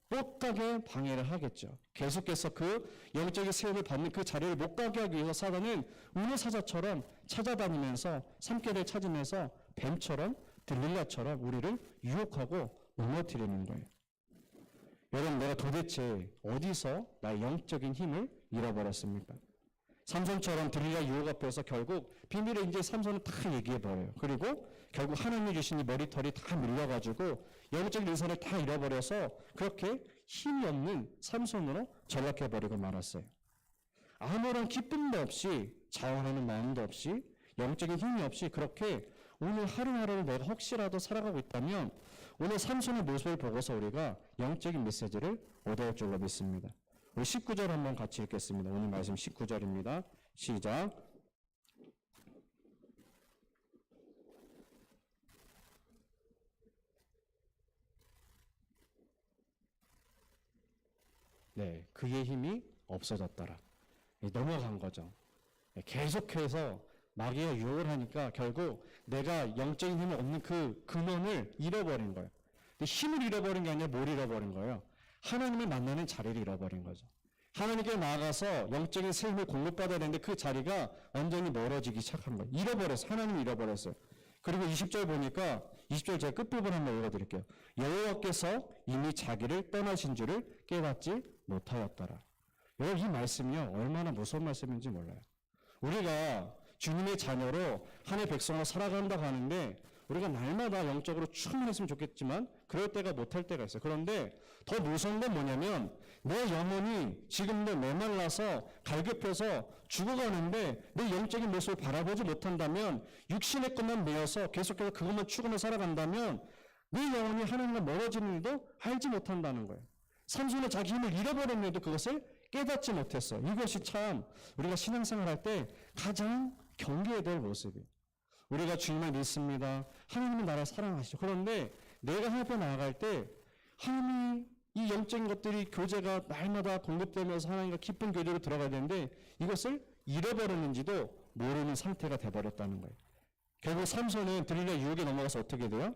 못 가게 방해를 하겠죠. 계속해서 그 영적인 새 힘을 받는 그 자리를 못 가게 하기 위해서 사단은 운해사자처럼 찾아다니면서 산길을 찾으면서 뱀처럼 들릴라처럼 우리를 유혹하고 넘어뜨리는 거예요. 여러분, 내가 도대체 어디서 나의 영적인 힘을 잃어버렸습니까? 삼손처럼 들릴라 유혹 앞에서 결국 비밀을 이제 삼손은 다 얘기해버려요. 그리고 결국 하나님이 주신 이 머리털이 다 밀려가지고 영적인 인선을 다 잃어버려서 그렇게 힘이 없는 삼손으로 전락해버리고 말았어요. 아무런 기쁨도 없이, 자원하는 마음도 없이, 영적인 힘이 없이 그렇게 오늘 하루하루를 내가 혹시라도 살아가고 있다면 오늘 삼손의 모습을 보고서 우리가 영적인 메시지를 얻어올 줄로 믿습니다. 우리 19절 한번 같이 읽겠습니다. 오늘 말씀 19절입니다. 시작. 네, 그의 힘이 없어졌더라. 넘어간 거죠. 계속해서 마귀가 유혹을 하니까 결국 내가 영적인 힘이 없는 그 근원을 잃어버린 거예요. 근데 힘을 잃어버린 게 아니라 뭘 잃어버린 거예요? 하나님을 만나는 자리를 잃어버린 거죠. 하나님께 나아가서 영적인 새 힘을 공급받아야 되는데 그 자리가 완전히 멀어지기 시작한 거예요. 잃어버렸어요. 하나님을 잃어버렸어요. 그리고 20절 보니까 20절 제가 끝부분 한번 읽어드릴게요. 여호와께서 이미 자기를 떠나신 줄을 깨닫지 못하였더라. 여러분, 이 말씀이요, 얼마나 무서운 말씀인지 몰라요. 우리가 주님의 자녀로 하나님의 백성으로 살아간다고 하는데 우리가 날마다 영적으로 충만했으면 좋겠지만 그럴 때가 못할 때가 있어요. 그런데 더 무서운 건 뭐냐면 내 영혼이 지금도 메말라서 갈급해서 죽어가는데 내 영적인 모습을 바라보지 못한다면 육신의 것만 메어서 계속해서 그것만 추구하며 살아간다면 내 영혼이 하나님과 멀어지는 일도 알지 못한다는 거예요. 삼손은 자기 힘을 잃어버렸는데도 그것을 깨닫지 못했어. 이것이 참 우리가 신앙생활 할 때 가장 경계해야 될 모습이에요. 우리가 주님을 믿습니다. 하나님은 나를 사랑하시죠. 그런데 내가 하나님 앞에 나아갈 때 하나님이 이 영적인 것들이 교제가 날마다 공급되면서 하나님과 깊은 교제로 들어가야 되는데 이것을 잃어버렸는지도 모르는 상태가 돼버렸다는 거예요. 결국 삼손은 들릴라 유혹에 넘어가서 어떻게 돼요?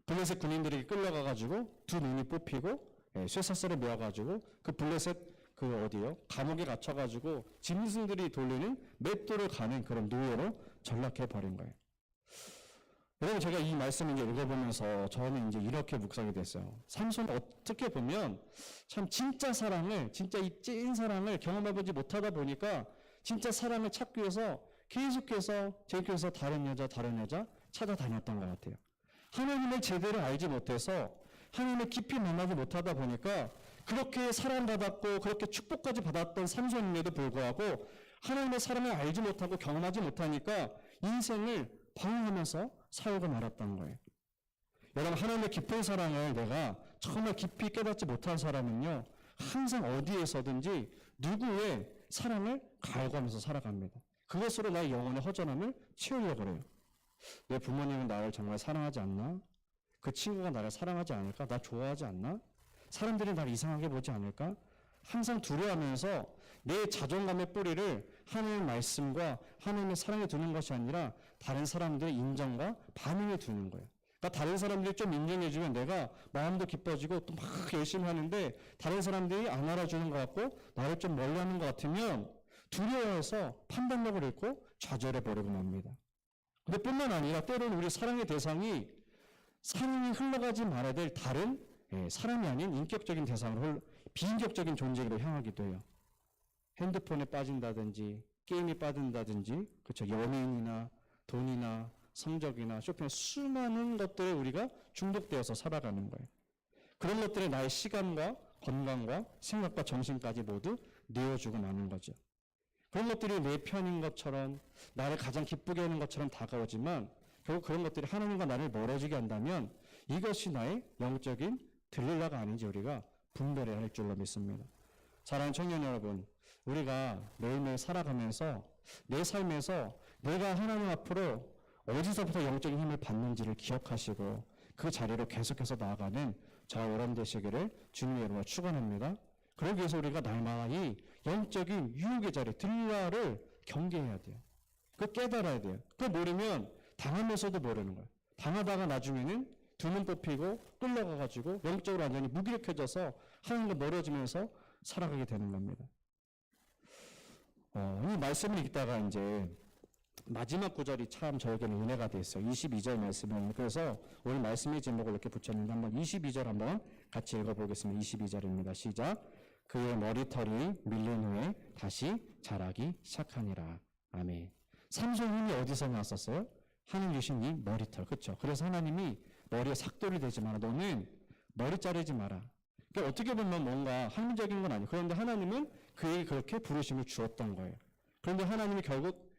블레셋 군인들에게 끌려가가지고 두 눈이 뽑히고 쇠사슬에 메어가지고 그 블레셋 그 어디요? 감옥에 갇혀가지고 짐승들이 돌리는 맷돌을 가는 그런 노예로 전락해버린 거예요. 여러분, 제가 이 말씀을 이제 읽어보면서 저는 이제 이렇게 묵상이 됐어요. 삼손은 어떻게 보면 참 진짜 사랑을, 진짜 이 찐 사랑을 경험해보지 못하다 보니까 진짜 사랑을 찾기 위해서 계속해서 제교에서 다른 여자 찾아다녔던 것 같아요. 하나님을 제대로 알지 못해서 하나님을 깊이 만나지 못하다 보니까 그렇게 사랑받았고 그렇게 축복까지 받았던 삼손임에도 불구하고 하나님의 사랑을 알지 못하고 경험하지 못하니까 인생을 방황하면서 살고 말았던 거예요. 여러분, 하나님의 깊은 사랑을 내가 정말 깊이 깨닫지 못한 사람은요, 항상 어디에서든지 누구의 사랑을 갈구하면서 살아갑니다. 그것으로 나의 영혼의 허전함을 채우려고 그래요. 내 부모님은 나를 정말 사랑하지 않나? 그 친구가 나를 사랑하지 않을까? 나 좋아하지 않나? 사람들이 나를 이상하게 보지 않을까? 항상 두려워하면서 내 자존감의 뿌리를 하나님의 말씀과 하나님의 사랑에 두는 것이 아니라 다른 사람들의 인정과 반응에 두는 거예요. 그러니까 다른 사람들이 좀 인정해주면 내가 마음도 기뻐지고 또 막 열심히 하는데 다른 사람들이 안 알아주는 것 같고 나를 좀 멀리하는 것 같으면 두려워해서 판단력을 잃고 좌절해버리고 맙니다. 근데 뿐만 아니라 때로는 우리 사랑의 대상이 삶이 흘러가지 말아야 될 다른 사람이 아닌 인격적인 대상으로 비인격적인 존재로 향하기도 해요. 핸드폰에 빠진다든지 게임에 빠진다든지 그렇죠. 연예인이나 돈이나 성적이나 쇼핑 수많은 것들에 우리가 중독되어서 살아가는 거예요. 그런 것들에 나의 시간과 건강과 생각과 정신까지 모두 내어주고 마는 거죠. 그런 것들이 내 편인 것처럼 나를 가장 기쁘게 하는 것처럼 다가오지만 결국 그런 것들이 하나님과 나를 멀어지게 한다면 이것이 나의 영적인 들릴라가 아닌지 우리가 분별해야 할 줄로 믿습니다. 사랑하는 청년 여러분, 우리가 매일매일 살아가면서 내 삶에서 내가 하나님 앞으로 어디서부터 영적인 힘을 받는지를 기억하시고 그 자리로 계속해서 나아가는 저와 여러분 되시기를 주님의 이름으로 축원합니다. 그러기 위해서 우리가 날마다 이 영적인 유혹의 자리, 들릴라를 경계해야 돼요. 그거 깨달아야 돼요. 그거 모르면 당하면서도 모르는 거예요. 당하다가 나중에는 두 눈 뽑히고 끌려가가지고 영적으로 완전히 무기력해져서 하나님과 멀어지면서 살아가게 되는 겁니다. 이 말씀을 읽다가 이제 마지막 구절이 참 저에게는 은혜가 됐어요. 22절 말씀입니다. 그래서 오늘 말씀의 제목을 이렇게 붙였는데 한번 22절 한번 같이 읽어보겠습니다. 22절입니다. 시작. 그의 머리털이 밀린 후에 다시 자라기 시작하니라. 아멘. 삼손 힘이 어디서 나왔었어요? 하나님 주신 이 머리털. 그렇죠? 그래서 하나님이 머리에 삭돌이 되지 마라. 너는 머리 자르지 마라. 그러니까 어떻게 보면 뭔가 합리적인 건 아니에요. 그런데 하나님은 그에게 그렇게 부르심을 주었던 거예요. 그런데 하나님이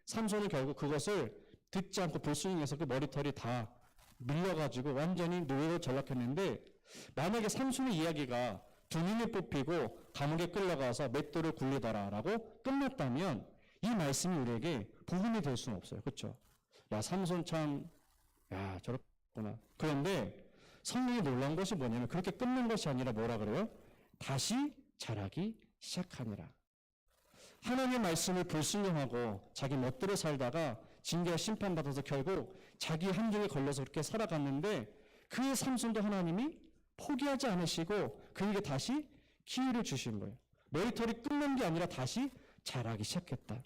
삼손은 결국 그것을 듣지 않고 불순종해서 그 머리털이 다 밀려가지고 완전히 노예로 전락했는데 만약에 삼손의 이야기가 두 눈이 뽑히고 감옥에 끌려가서 맷돌을 굴리더라라고 끝났다면 이 말씀이 우리에게 복음이 될 수는 없어요. 그렇죠? 야, 삼손 참 저렇구나. 그런데 성경이 놀라운 것이 뭐냐면 그렇게 끝난 것이 아니라 뭐라 그래요? 다시 자라기 시작하니라. 하나님의 말씀을 불순종하고 자기 멋대로 살다가 징계와 심판받아서 결국 자기 함정에 걸려서 그렇게 살아갔는데 그 삼손도 하나님이 포기하지 않으시고 그에게 다시 기회를 주신 거예요. 머리털이 끝난 게 아니라 다시 자라기 시작했다.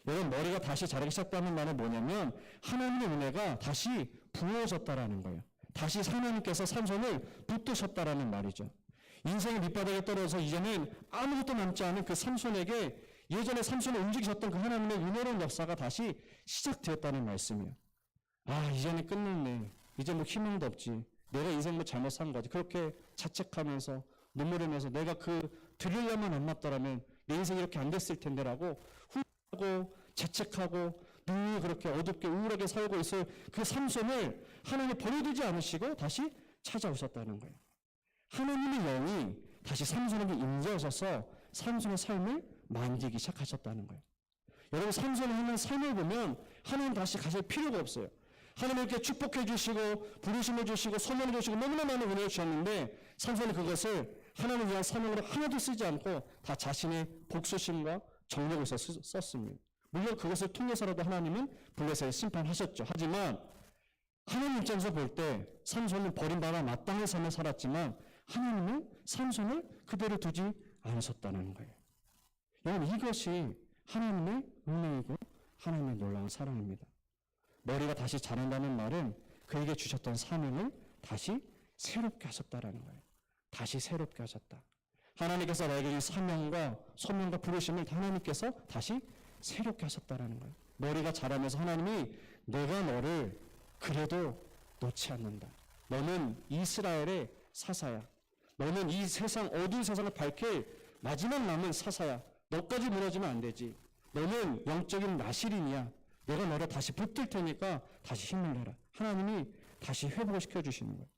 여러분, 머리가 다시 자라기 시작했다는 말은 뭐냐면 하나님의 은혜가 다시 부어졌다라는 거예요. 다시 하나님께서 삼손을 붙드셨다라는 말이죠. 인생의 밑바닥에 떨어져서 이제는 아무것도 남지 않은 그 삼손에게 예전에 삼손을 움직이셨던 그 하나님의 은혜로운 역사가 다시 시작되었다는 말씀이에요. 이제는 끝났네. 이제 뭐 희망도 없지. 내가 인생 뭐 잘못 산 거지. 그렇게 자책하면서 눈물 흘리면서 내가 그 들으려면 안 맞더라면 내 인생이 이렇게 안 됐을 텐데라고 후회하고 자책하고 눈이 그렇게 어둡게 우울하게 살고 있을 그 삼손을 하나님이 버려두지 않으시고 다시 찾아오셨다는 거예요. 하나님의 영이 다시 삼손에게 임재하셔서 삼손의 삶을 만지기 시작하셨다는 거예요. 여러분, 삼손의 하는 삶을 보면 하나님 다시 가실 필요가 없어요. 하나님께 축복해 주시고 부르심을 주시고 소명해 주시고 너무나 많은 은혜를 주셨는데 삼손이 그것을 하나님 위한 사명으로 하나도 쓰지 않고 다 자신의 복수심과 정력을 썼습니다. 물론 그것을 통해서라도 하나님은 블레셋을 심판하셨죠. 하지만 하나님 입장에서 볼 때 삼손은 버림받아 마땅한 삶을 살았지만 하나님은 삼손을 그대로 두지 않으셨다는 거예요. 여러분, 이것이 하나님의 은혜이고 하나님의 놀라운 사랑입니다. 머리가 다시 자란다는 말은 그에게 주셨던 사명을 다시 새롭게 하셨다라는 거예요. 다시 새롭게 하셨다. 하나님께서 나에게 이 사명과 소명과 부르심을 하나님께서 다시 새롭게 하셨다라는 거예요. 머리가 자라면서 하나님이 내가 너를 그래도 놓지 않는다. 너는 이스라엘의 사사야. 너는 이 세상 어두운 세상을 밝힐 마지막 남은 사사야. 너까지 무너지면 안 되지. 너는 영적인 나실인이야. 내가 너를 다시 붙들 테니까 다시 힘을 내라. 하나님이 다시 회복을 시켜주시는 거예요.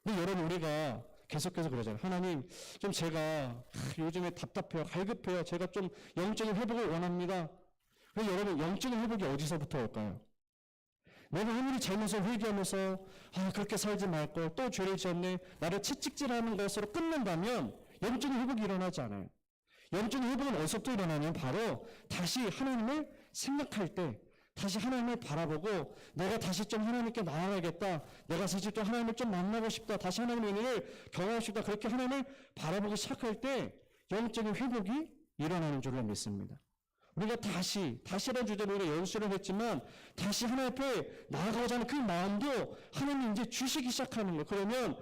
근데 여러분, 우리가 계속해서 그러잖아요. 하나님, 좀 제가 요즘에 답답해요. 갈급해요. 제가 좀 영적인 회복을 원합니다. 근데 여러분, 영적인 회복이 어디서부터 올까요? 내가 아무리 잘못을 회개하면서 그렇게 살지 말걸, 또 죄를 지었네, 나를 채찍질하는 것으로 끝낸다면 영적인 회복이 일어나지 않아요. 영적인 회복은 어디서부터 일어나냐면 바로 다시 하나님을 생각할 때, 다시 하나님을 바라보고 내가 다시 좀 하나님께 나아가겠다, 내가 사실 좀 하나님을 좀 만나고 싶다, 다시 하나님의 은혜를 경험하고 싶다, 그렇게 하나님을 바라보기 시작할 때 영적인 회복이 일어나는 줄로 믿습니다. 우리가 다시라는 주제로 우리가 연수를 했지만 다시 하나님 앞에 나아가고자 하는 그 마음도 하나님이 이제 주시기 시작하는 거예요. 그러면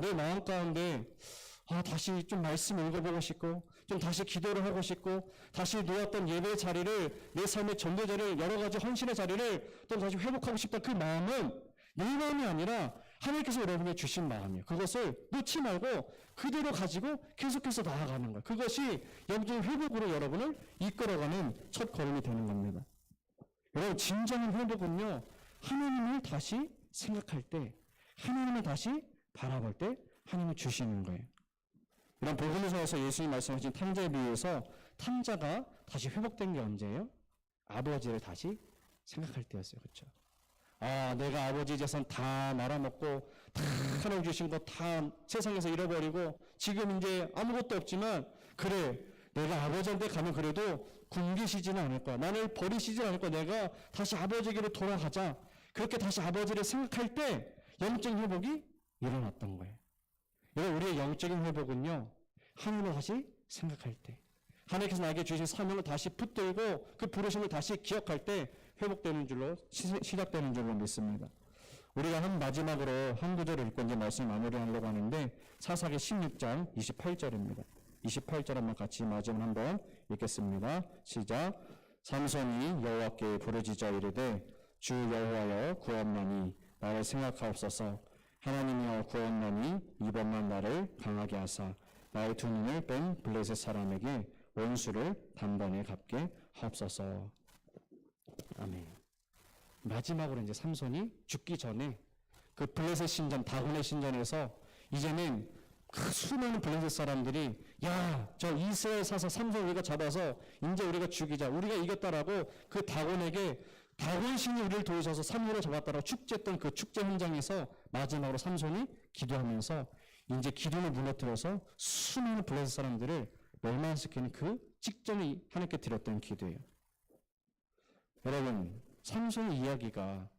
내 마음 가운데 다시 좀 말씀 읽어보고 싶고 좀 다시 기도를 하고 싶고 다시 놓았던 예배 자리를 내 삶의 전도 자리를 여러 가지 헌신의 자리를 또 다시 회복하고 싶다. 그 마음은 내 마음이 아니라 하나님께서 여러분에게 주신 마음이에요. 그것을 놓지 말고 그대로 가지고 계속해서 나아가는 거예요. 그것이 영적인 회복으로 여러분을 이끌어가는 첫 걸음이 되는 겁니다. 여러분 진정한 회복은요. 하나님을 다시 생각할 때 하나님을 다시 바라볼 때 하나님이 주시는 거예요. 이런 복음서에서 예수님 말씀하신 탕자에 비유해서 탕자가 다시 회복된 게 언제예요? 아버지를 다시 생각할 때였어요. 그렇죠? 내가 아버지 재산 다 말아먹고 다 하나님 주신 거 다 세상에서 잃어버리고 지금 이제 아무것도 없지만 그래 내가 아버지한테 가면 그래도 굶기시지는 않을 거야. 나를 버리시지는 않을 거야. 내가 다시 아버지에게로 돌아가자. 그렇게 다시 아버지를 생각할 때 영적인 회복이 일어났던 거예요. 여러분 우리의 영적인 회복은요. 하나님을 다시 생각할 때 하나님께서 나에게 주신 사명을 다시 붙들고 그 부르심을 다시 기억할 때 회복되는 줄로 시작되는 줄로 믿습니다. 우리가 마지막으로 한 구절을 읽고 이제 말씀 마무리하려고 하는데 사사기 16장 28절입니다. 28절 한번 같이 마지막 한번 읽겠습니다. 시작. 삼손이 여호와께 부르짖어 이르되 주 여호와여 구원나니 나를 생각하옵소서. 하나님이여 구원나니 이번만 나를 강하게 하사 나의 두 눈을 뺀 블레셋 사람에게 원수를 단번에 갚게 하옵소서. 아멘. 마지막으로 이제 삼손이 죽기 전에 그 블레셋 신전, 다곤의 신전에서 이제는 그 수많은 블레셋 사람들이 저 이스라엘 사사 삼손 우리가 잡아서 이제 우리가 죽이자. 우리가 이겼다라고 그 다곤에게 다곤 신이 우리를 도우셔서 삼손을 잡았다라고 축제했던 그 축제 현장에서 마지막으로 삼손이 기도하면서 이제 기둥을 무너뜨려서 수많은 블레셋 사람들을 멸망시키는 그 직전에 하나님께 드렸던 기도예요. 여러분 삼손의 이야기가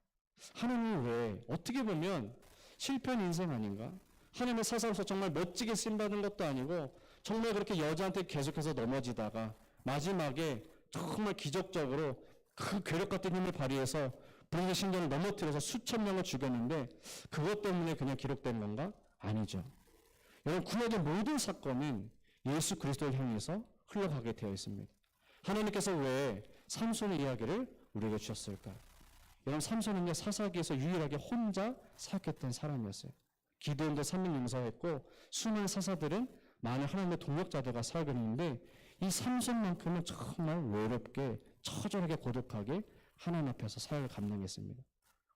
하나님 왜 어떻게 보면 실패한 인생 아닌가? 하나님의 사사로서 정말 멋지게 쓰임받은 것도 아니고 정말 그렇게 여자한테 계속해서 넘어지다가 마지막에 정말 기적적으로 그 괴력 같은 힘을 발휘해서 블레셋 신전을 넘어뜨려서 수천 명을 죽였는데 그것 때문에 그냥 기록된 건가? 아니죠. 여러분 구약의 모든 사건은 예수 그리스도를 향해서 흘러가게 되어 있습니다. 하나님께서 왜 삼손의 이야기를 우리에게 주셨을까? 여러분 삼손은요 사사기에서 유일하게 혼자 사역했던 사람이었어요. 기드온도 3명 용사했고 수많은 사사들은 많은 하나님의 동력자들과 사역을 했는데 이 삼손만큼은 정말 외롭게 처절하게 고독하게 하나님 앞에서 사역을 감당했습니다.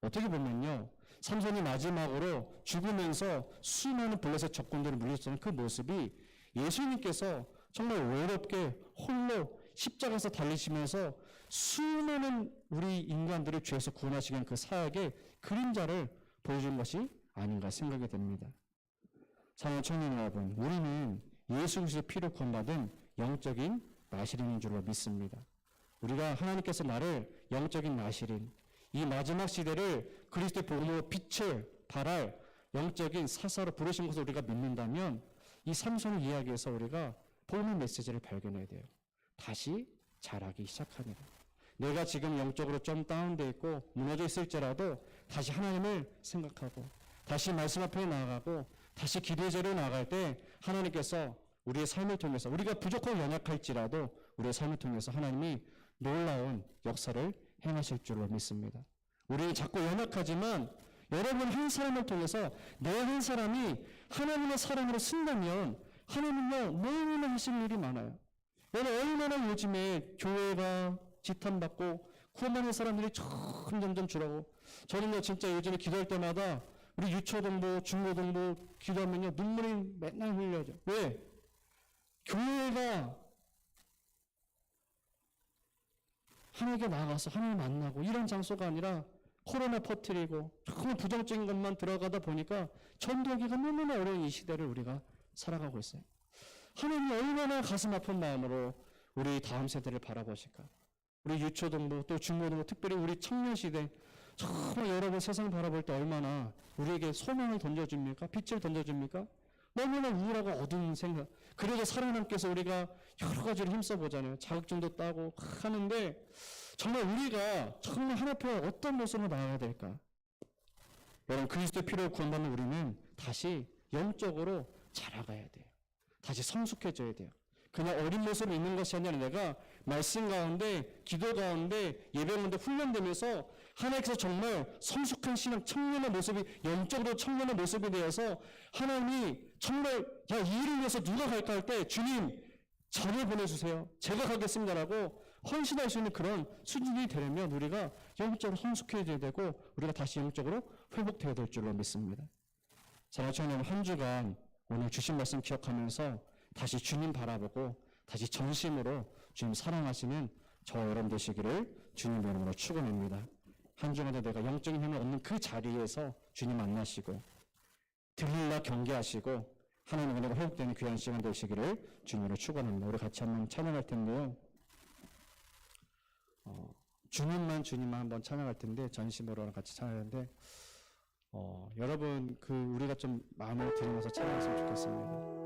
어떻게 보면요 삼손이 마지막으로 죽으면서 수많은 블레셋 적군들을 물리쳤던 그 모습이 예수님께서 정말 외롭게 홀로 십자가에서 달리시면서 수많은 우리 인간들을 죄에서 구원하시기 위한 그 사역의 그림자를 보여준 것이 아닌가 생각이 됩니다. 사랑하는 청년 여러분, 우리는 예수 그리스도의 피로 구원받은 영적인 나시린인 줄로 믿습니다. 우리가 하나님께서 나를 영적인 나시린, 이 마지막 시대를 그리스도의 복음으로 빛을 발할 영적인 사사로 부르신 것을 우리가 믿는다면 이 삼손의 이야기에서 우리가 복음의 메시지를 발견해야 돼요. 다시 자라기 시작하는 것. 내가 지금 영적으로 좀 다운되어 있고 무너져 있을지라도 다시 하나님을 생각하고 다시 말씀 앞에 나아가고 다시 기도의 자리로 나아갈 때 하나님께서 우리의 삶을 통해서 우리가 부족하고 연약할지라도 우리의 삶을 통해서 하나님이 놀라운 역사를 행하실 줄로 믿습니다. 우리는 자꾸 연약하지만 여러분 한 사람을 통해서 내 한 사람이 하나님의 사랑으로 쓴다면 하나님은요 너무나 하실 일이 많아요. 여러분 얼마나 요즘에 교회가 지탄받고 구원받는 사람들이 점점 줄어고 저는요 진짜 요즘에 기도할 때마다 우리 유초동부 중고동부 기도하면요 눈물이 맨날 흘려져. 왜? 교회가 하나님께 나가서 하나님 만나고 이런 장소가 아니라 코로나 퍼뜨리고 정말 부정적인 것만 들어가다 보니까 전도하기가 너무나 어려운 이 시대를 우리가 살아가고 있어요. 하나님이 얼마나 가슴 아픈 마음으로 우리 다음 세대를 바라보실까? 우리 유초동부 또 중고동부 특별히 우리 청년시대 정말 여러분 세상 바라볼 때 얼마나 우리에게 소망을 던져줍니까? 빛을 던져줍니까? 너무나 우울하고 어두운 생각. 그래도 살아남기 위해서 우리가 여러 가지를 힘써보잖아요. 자격증도 따고 하는데 정말 우리가 정말 하나님 앞에 어떤 모습으로 나아가야 될까? 여러분, 그리스도의 피로 구원받는 우리는 다시 영적으로 자라가야 돼요. 다시 성숙해져야 돼요. 그냥 어린 모습으로 있는 것이 아니라 내가 말씀 가운데, 기도 가운데, 예배 가운데 훈련되면서 하나님께서 정말 성숙한 신앙, 청년의 모습이, 영적으로 청년의 모습이 되어서 하나님이 정말 야, 이 일을 위해서 누가 갈까 할 때 주님 저를 보내주세요. 제가 가겠습니다라고 헌신할 수 있는 그런 수준이 되려면 우리가 영적으로 성숙해져야 되고 우리가 다시 영적으로 회복되어야 될 줄로 믿습니다. 사랑하는 청년, 한 주간 오늘 주신 말씀 기억하면서 다시 주님 바라보고 다시 전심으로 주님 사랑하시는 저 여러분 되시기를 주님 이름으로 축원합니다. 한 주간에 내가 영적인 힘을 얻는 그 자리에서 주님 만나시고 들릴라 경계하시고 하나님의 은혜가 회복되는 귀한 시간 되시기를 주님으로 축원합니다. 우리 같이 한번 찬양할 텐데요. 주님만 한번 찬양할 텐데 전심으로 같이 찬양하는데 여러분 우리가 좀 마음을 들이면서 찬양했으면 좋겠습니다.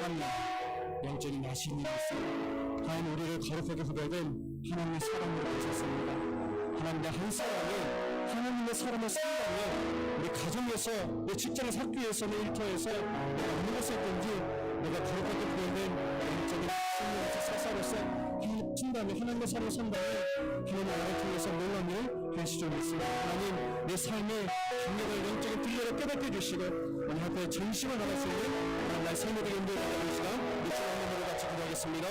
사랑이 영적인 야신이 있어 하나님 우리를 거룩하게 구별된 하나님의 사랑으로 보셨습니다. 하나님의 한 사람이 하나님의 사람을 산다면 우리 가정에서 내 직장에서 학교에서 내 일터에서 내가 어느 곳에 있든지 내가 거룩하게 구별된 영적인 생명에서 사사로서 하나님의 하나님의 사랑을 산다면 하나님 나라를 통해서 놀라운 일을 하실 줄 믿습니다. 하나님 내 삶의 강력한 영적인 들려를 깨닫게 해주시고 오늘 앞에 전심을 나갈 수 있는 하나님 나의 삶에 대해 인도해주는 시간 우리 주님의 이름으로 같이 기도하겠습니다.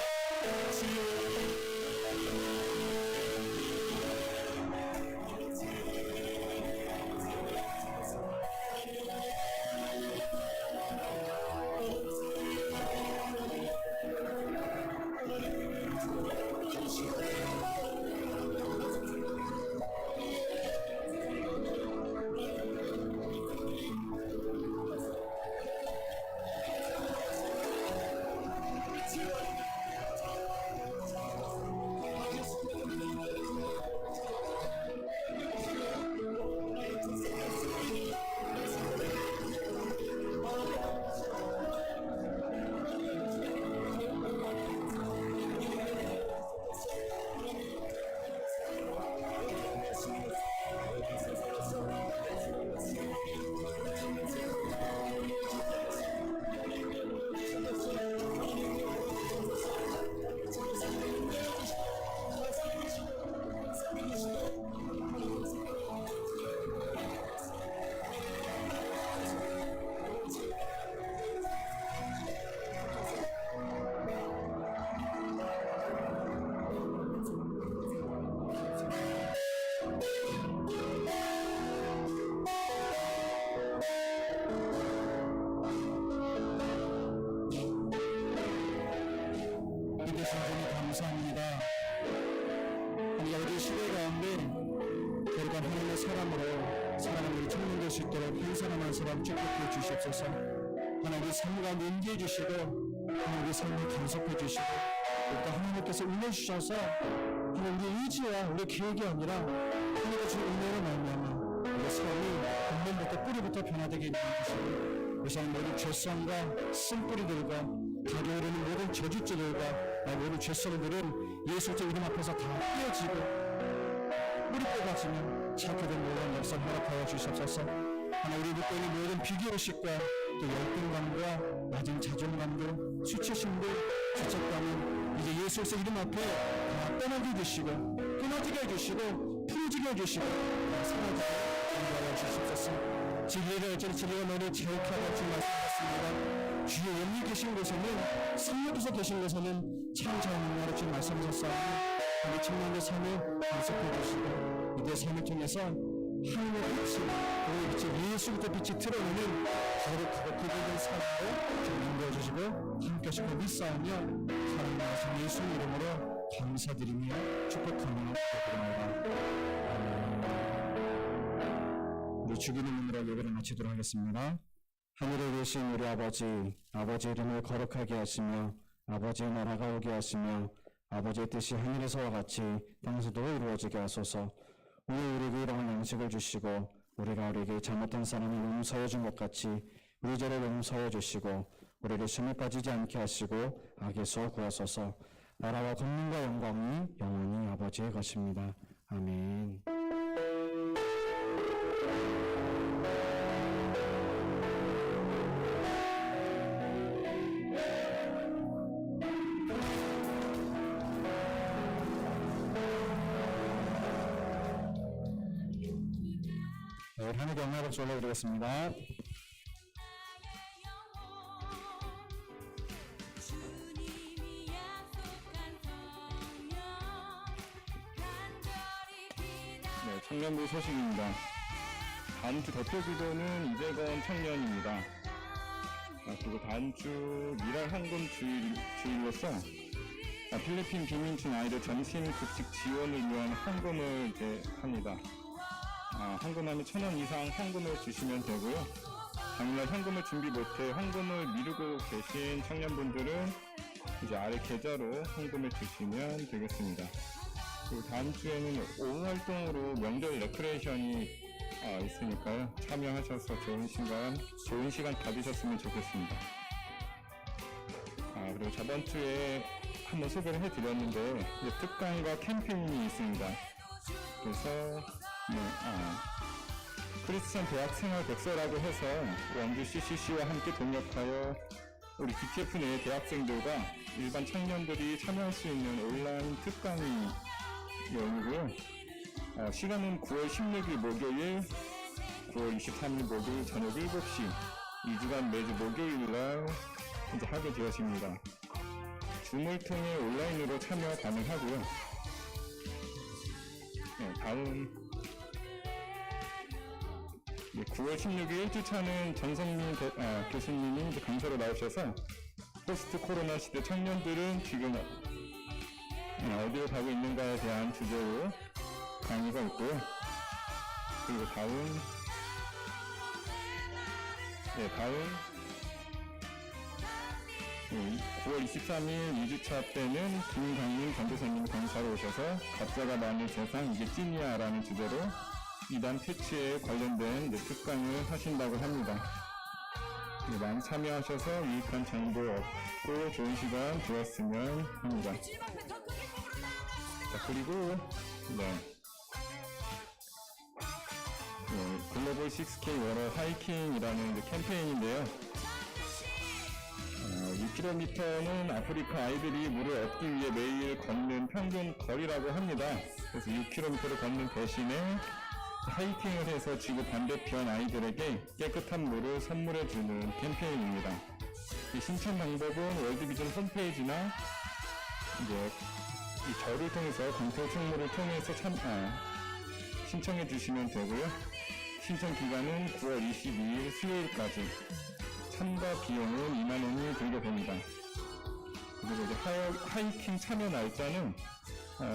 감사합니다. 우리가 어린 시대 가운데 거룩한 하나님의 사람으로 사랑을 우리 청년될 수 있도록 한 사람 한 사람 축복해 주시옵소서. 하나님 우리 삶 가운데 인도해 주시고 하나님 우리 삶을 간섭해 주시고 또 하나님께서 은혜 주셔서 하나님 우리 의지와 우리 계획이 아니라 하나님의 주의 은혜로 말미암아 우리 삶이 근본부터 뿌리부터 변화되게 해주시고 우리 삶 모든 죄성과 쓴뿌리들과 가려오르는 모든 저주죄들과 모든 죄성들은 예수의 이름 앞에서 다 떼어지고 뿌리뼈 가지면 착하된 모든 역사를 허락하여 주시옵소서. 하나 우리 믿고 있는 모든 비교의식과 또 열등감과 낮은 자존감들, 수치심들, 죄책감은 이제 예수의 이름 앞에 다 떠나게 해주시고 끊어지게 해주시고 풀어지게 해주시고 다 사라지게 인도하여 주시옵소서. 진리를 어찌 진리가 너를 제육해 하여 주 말씀하셨습니다. 주의 영이 계신 곳에는 성령께서 계신 곳에는 참 자연인가로 주님 말씀하셨사오니 우리 청년의 삶을 간섭해 주시고 이들의 삶을 통해서 하나님의 빛이 우리의 빛이 예수부터 빛이 드러내는 거룩하고 구별된 삶으로 주님 인도해 주시고 함께 하시고 믿사오며 하나님 말씀 예수 이름으로 감사드리며 축복하며 기도드립니다. 우리 주기도 문으로 예배를 마치도록 하겠습니다. 하늘에 계신 우리 아버지 이름을 거룩하게 하시며 아버지의 나라가 오게 하시며 아버지의 뜻이 하늘에서와 같이 땅에서도 이루어지게 하소서. 오늘 우리에게 일용할 양식을 주시고 우리가 우리에게 잘못한 사람을 용서해 준 것 같이 우리 죄를 용서해 주시고 우리를 시험에 빠지지 않게 하시고 악에서 구하소서. 나라와 권능과 영광이 영원히 아버지의 것입니다. 아멘. 하나님께 영광을 박수 올려드리겠습니다. 네, 청년부 소식입니다. 다음 주 대표 기도는 이재건 청년입니다. 그리고 다음 주 미랄 헌금 주일로서 필리핀 비민층 아이들 전신 급식 지원을 위한 헌금을 이제 합니다. 헌금하면 1,000원 이상 헌금을 주시면 되고요. 당일날 현금을 준비 못해 헌금을 미루고 계신 청년분들은 이제 아래 계좌로 헌금을 주시면 되겠습니다. 그리고 다음 주에는 오후 활동으로 명절 레크레이션이 있으니까요. 참여하셔서 좋은 시간 가지셨으면 좋겠습니다. 그리고 저번 주에 한번 소개를 해드렸는데 이제 특강과 캠페인이 있습니다. 그래서 크리스천 대학생활 백서라고 해서 원주 CCC와 함께 동역하여 우리 DTF 내 대학생들과 일반 청년들이 참여할 수 있는 온라인 특강이 열리고요. 시간은 9월 16일 목요일, 9월 23일 목요일 저녁 7시 2주간 매주 목요일날 이제 하게 되었습니다. 줌을 통해 온라인으로 참여 가능하고요. 다음 9월 16일 1주차는 전성민 교수님이 이제 강사로 나오셔서 포스트 코로나 시대 청년들은 지금 어디로 가고 있는가에 대한 주제로 강의가 있고요. 그리고 다음 9월 23일 2주차 때는 김강민 전도사님 강사로 오셔서 가짜가 많은 세상 이게 찐이야라는 주제로 이단 퇴치에 관련된 특강을 하신다고 합니다. 많이 참여하셔서 유익한 정보 얻고 좋은 시간 되었으면 합니다. 자, 그리고 글로벌 6K 워러 하이킹이라는 캠페인인데요. 6km는 아프리카 아이들이 물을 얻기 위해 매일 걷는 평균 거리라고 합니다. 그래서 6km를 걷는 대신에 하이킹을 해서 지구 반대편 아이들에게 깨끗한 물을 선물해주는 캠페인입니다. 이 신청 방법은 월드비전 홈페이지나 이제 이 저를 통해서 강태 총무를 통해서 신청해 주시면 되고요. 신청 기간은 9월 22일 수요일까지. 참가 비용은 2만 원이 들게 됩니다. 그리고 이제 하이킹 참여 날짜는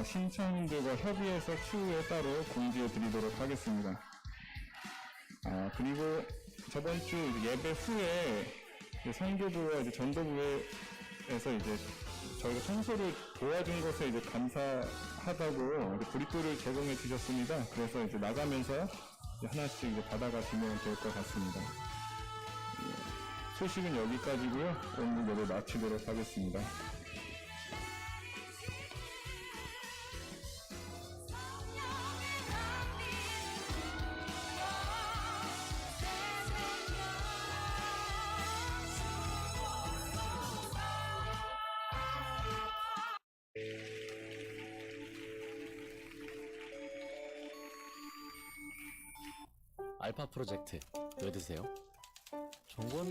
신청인들과 협의해서 추후에 따로 공지해 드리도록 하겠습니다. 그리고 저번 주 예배 후에 선교부와 이제 전도부에서 이제 저희가 청소를 도와준 것에 이제 감사하다고 브리또를 제공해 주셨습니다. 그래서 이제 나가면서 이제 하나씩 이제 받아가시면 될 것 같습니다. 소식은 여기까지고요. 오늘 예배 마치도록 하겠습니다. 알파 프로젝트 왜 드세요? 정권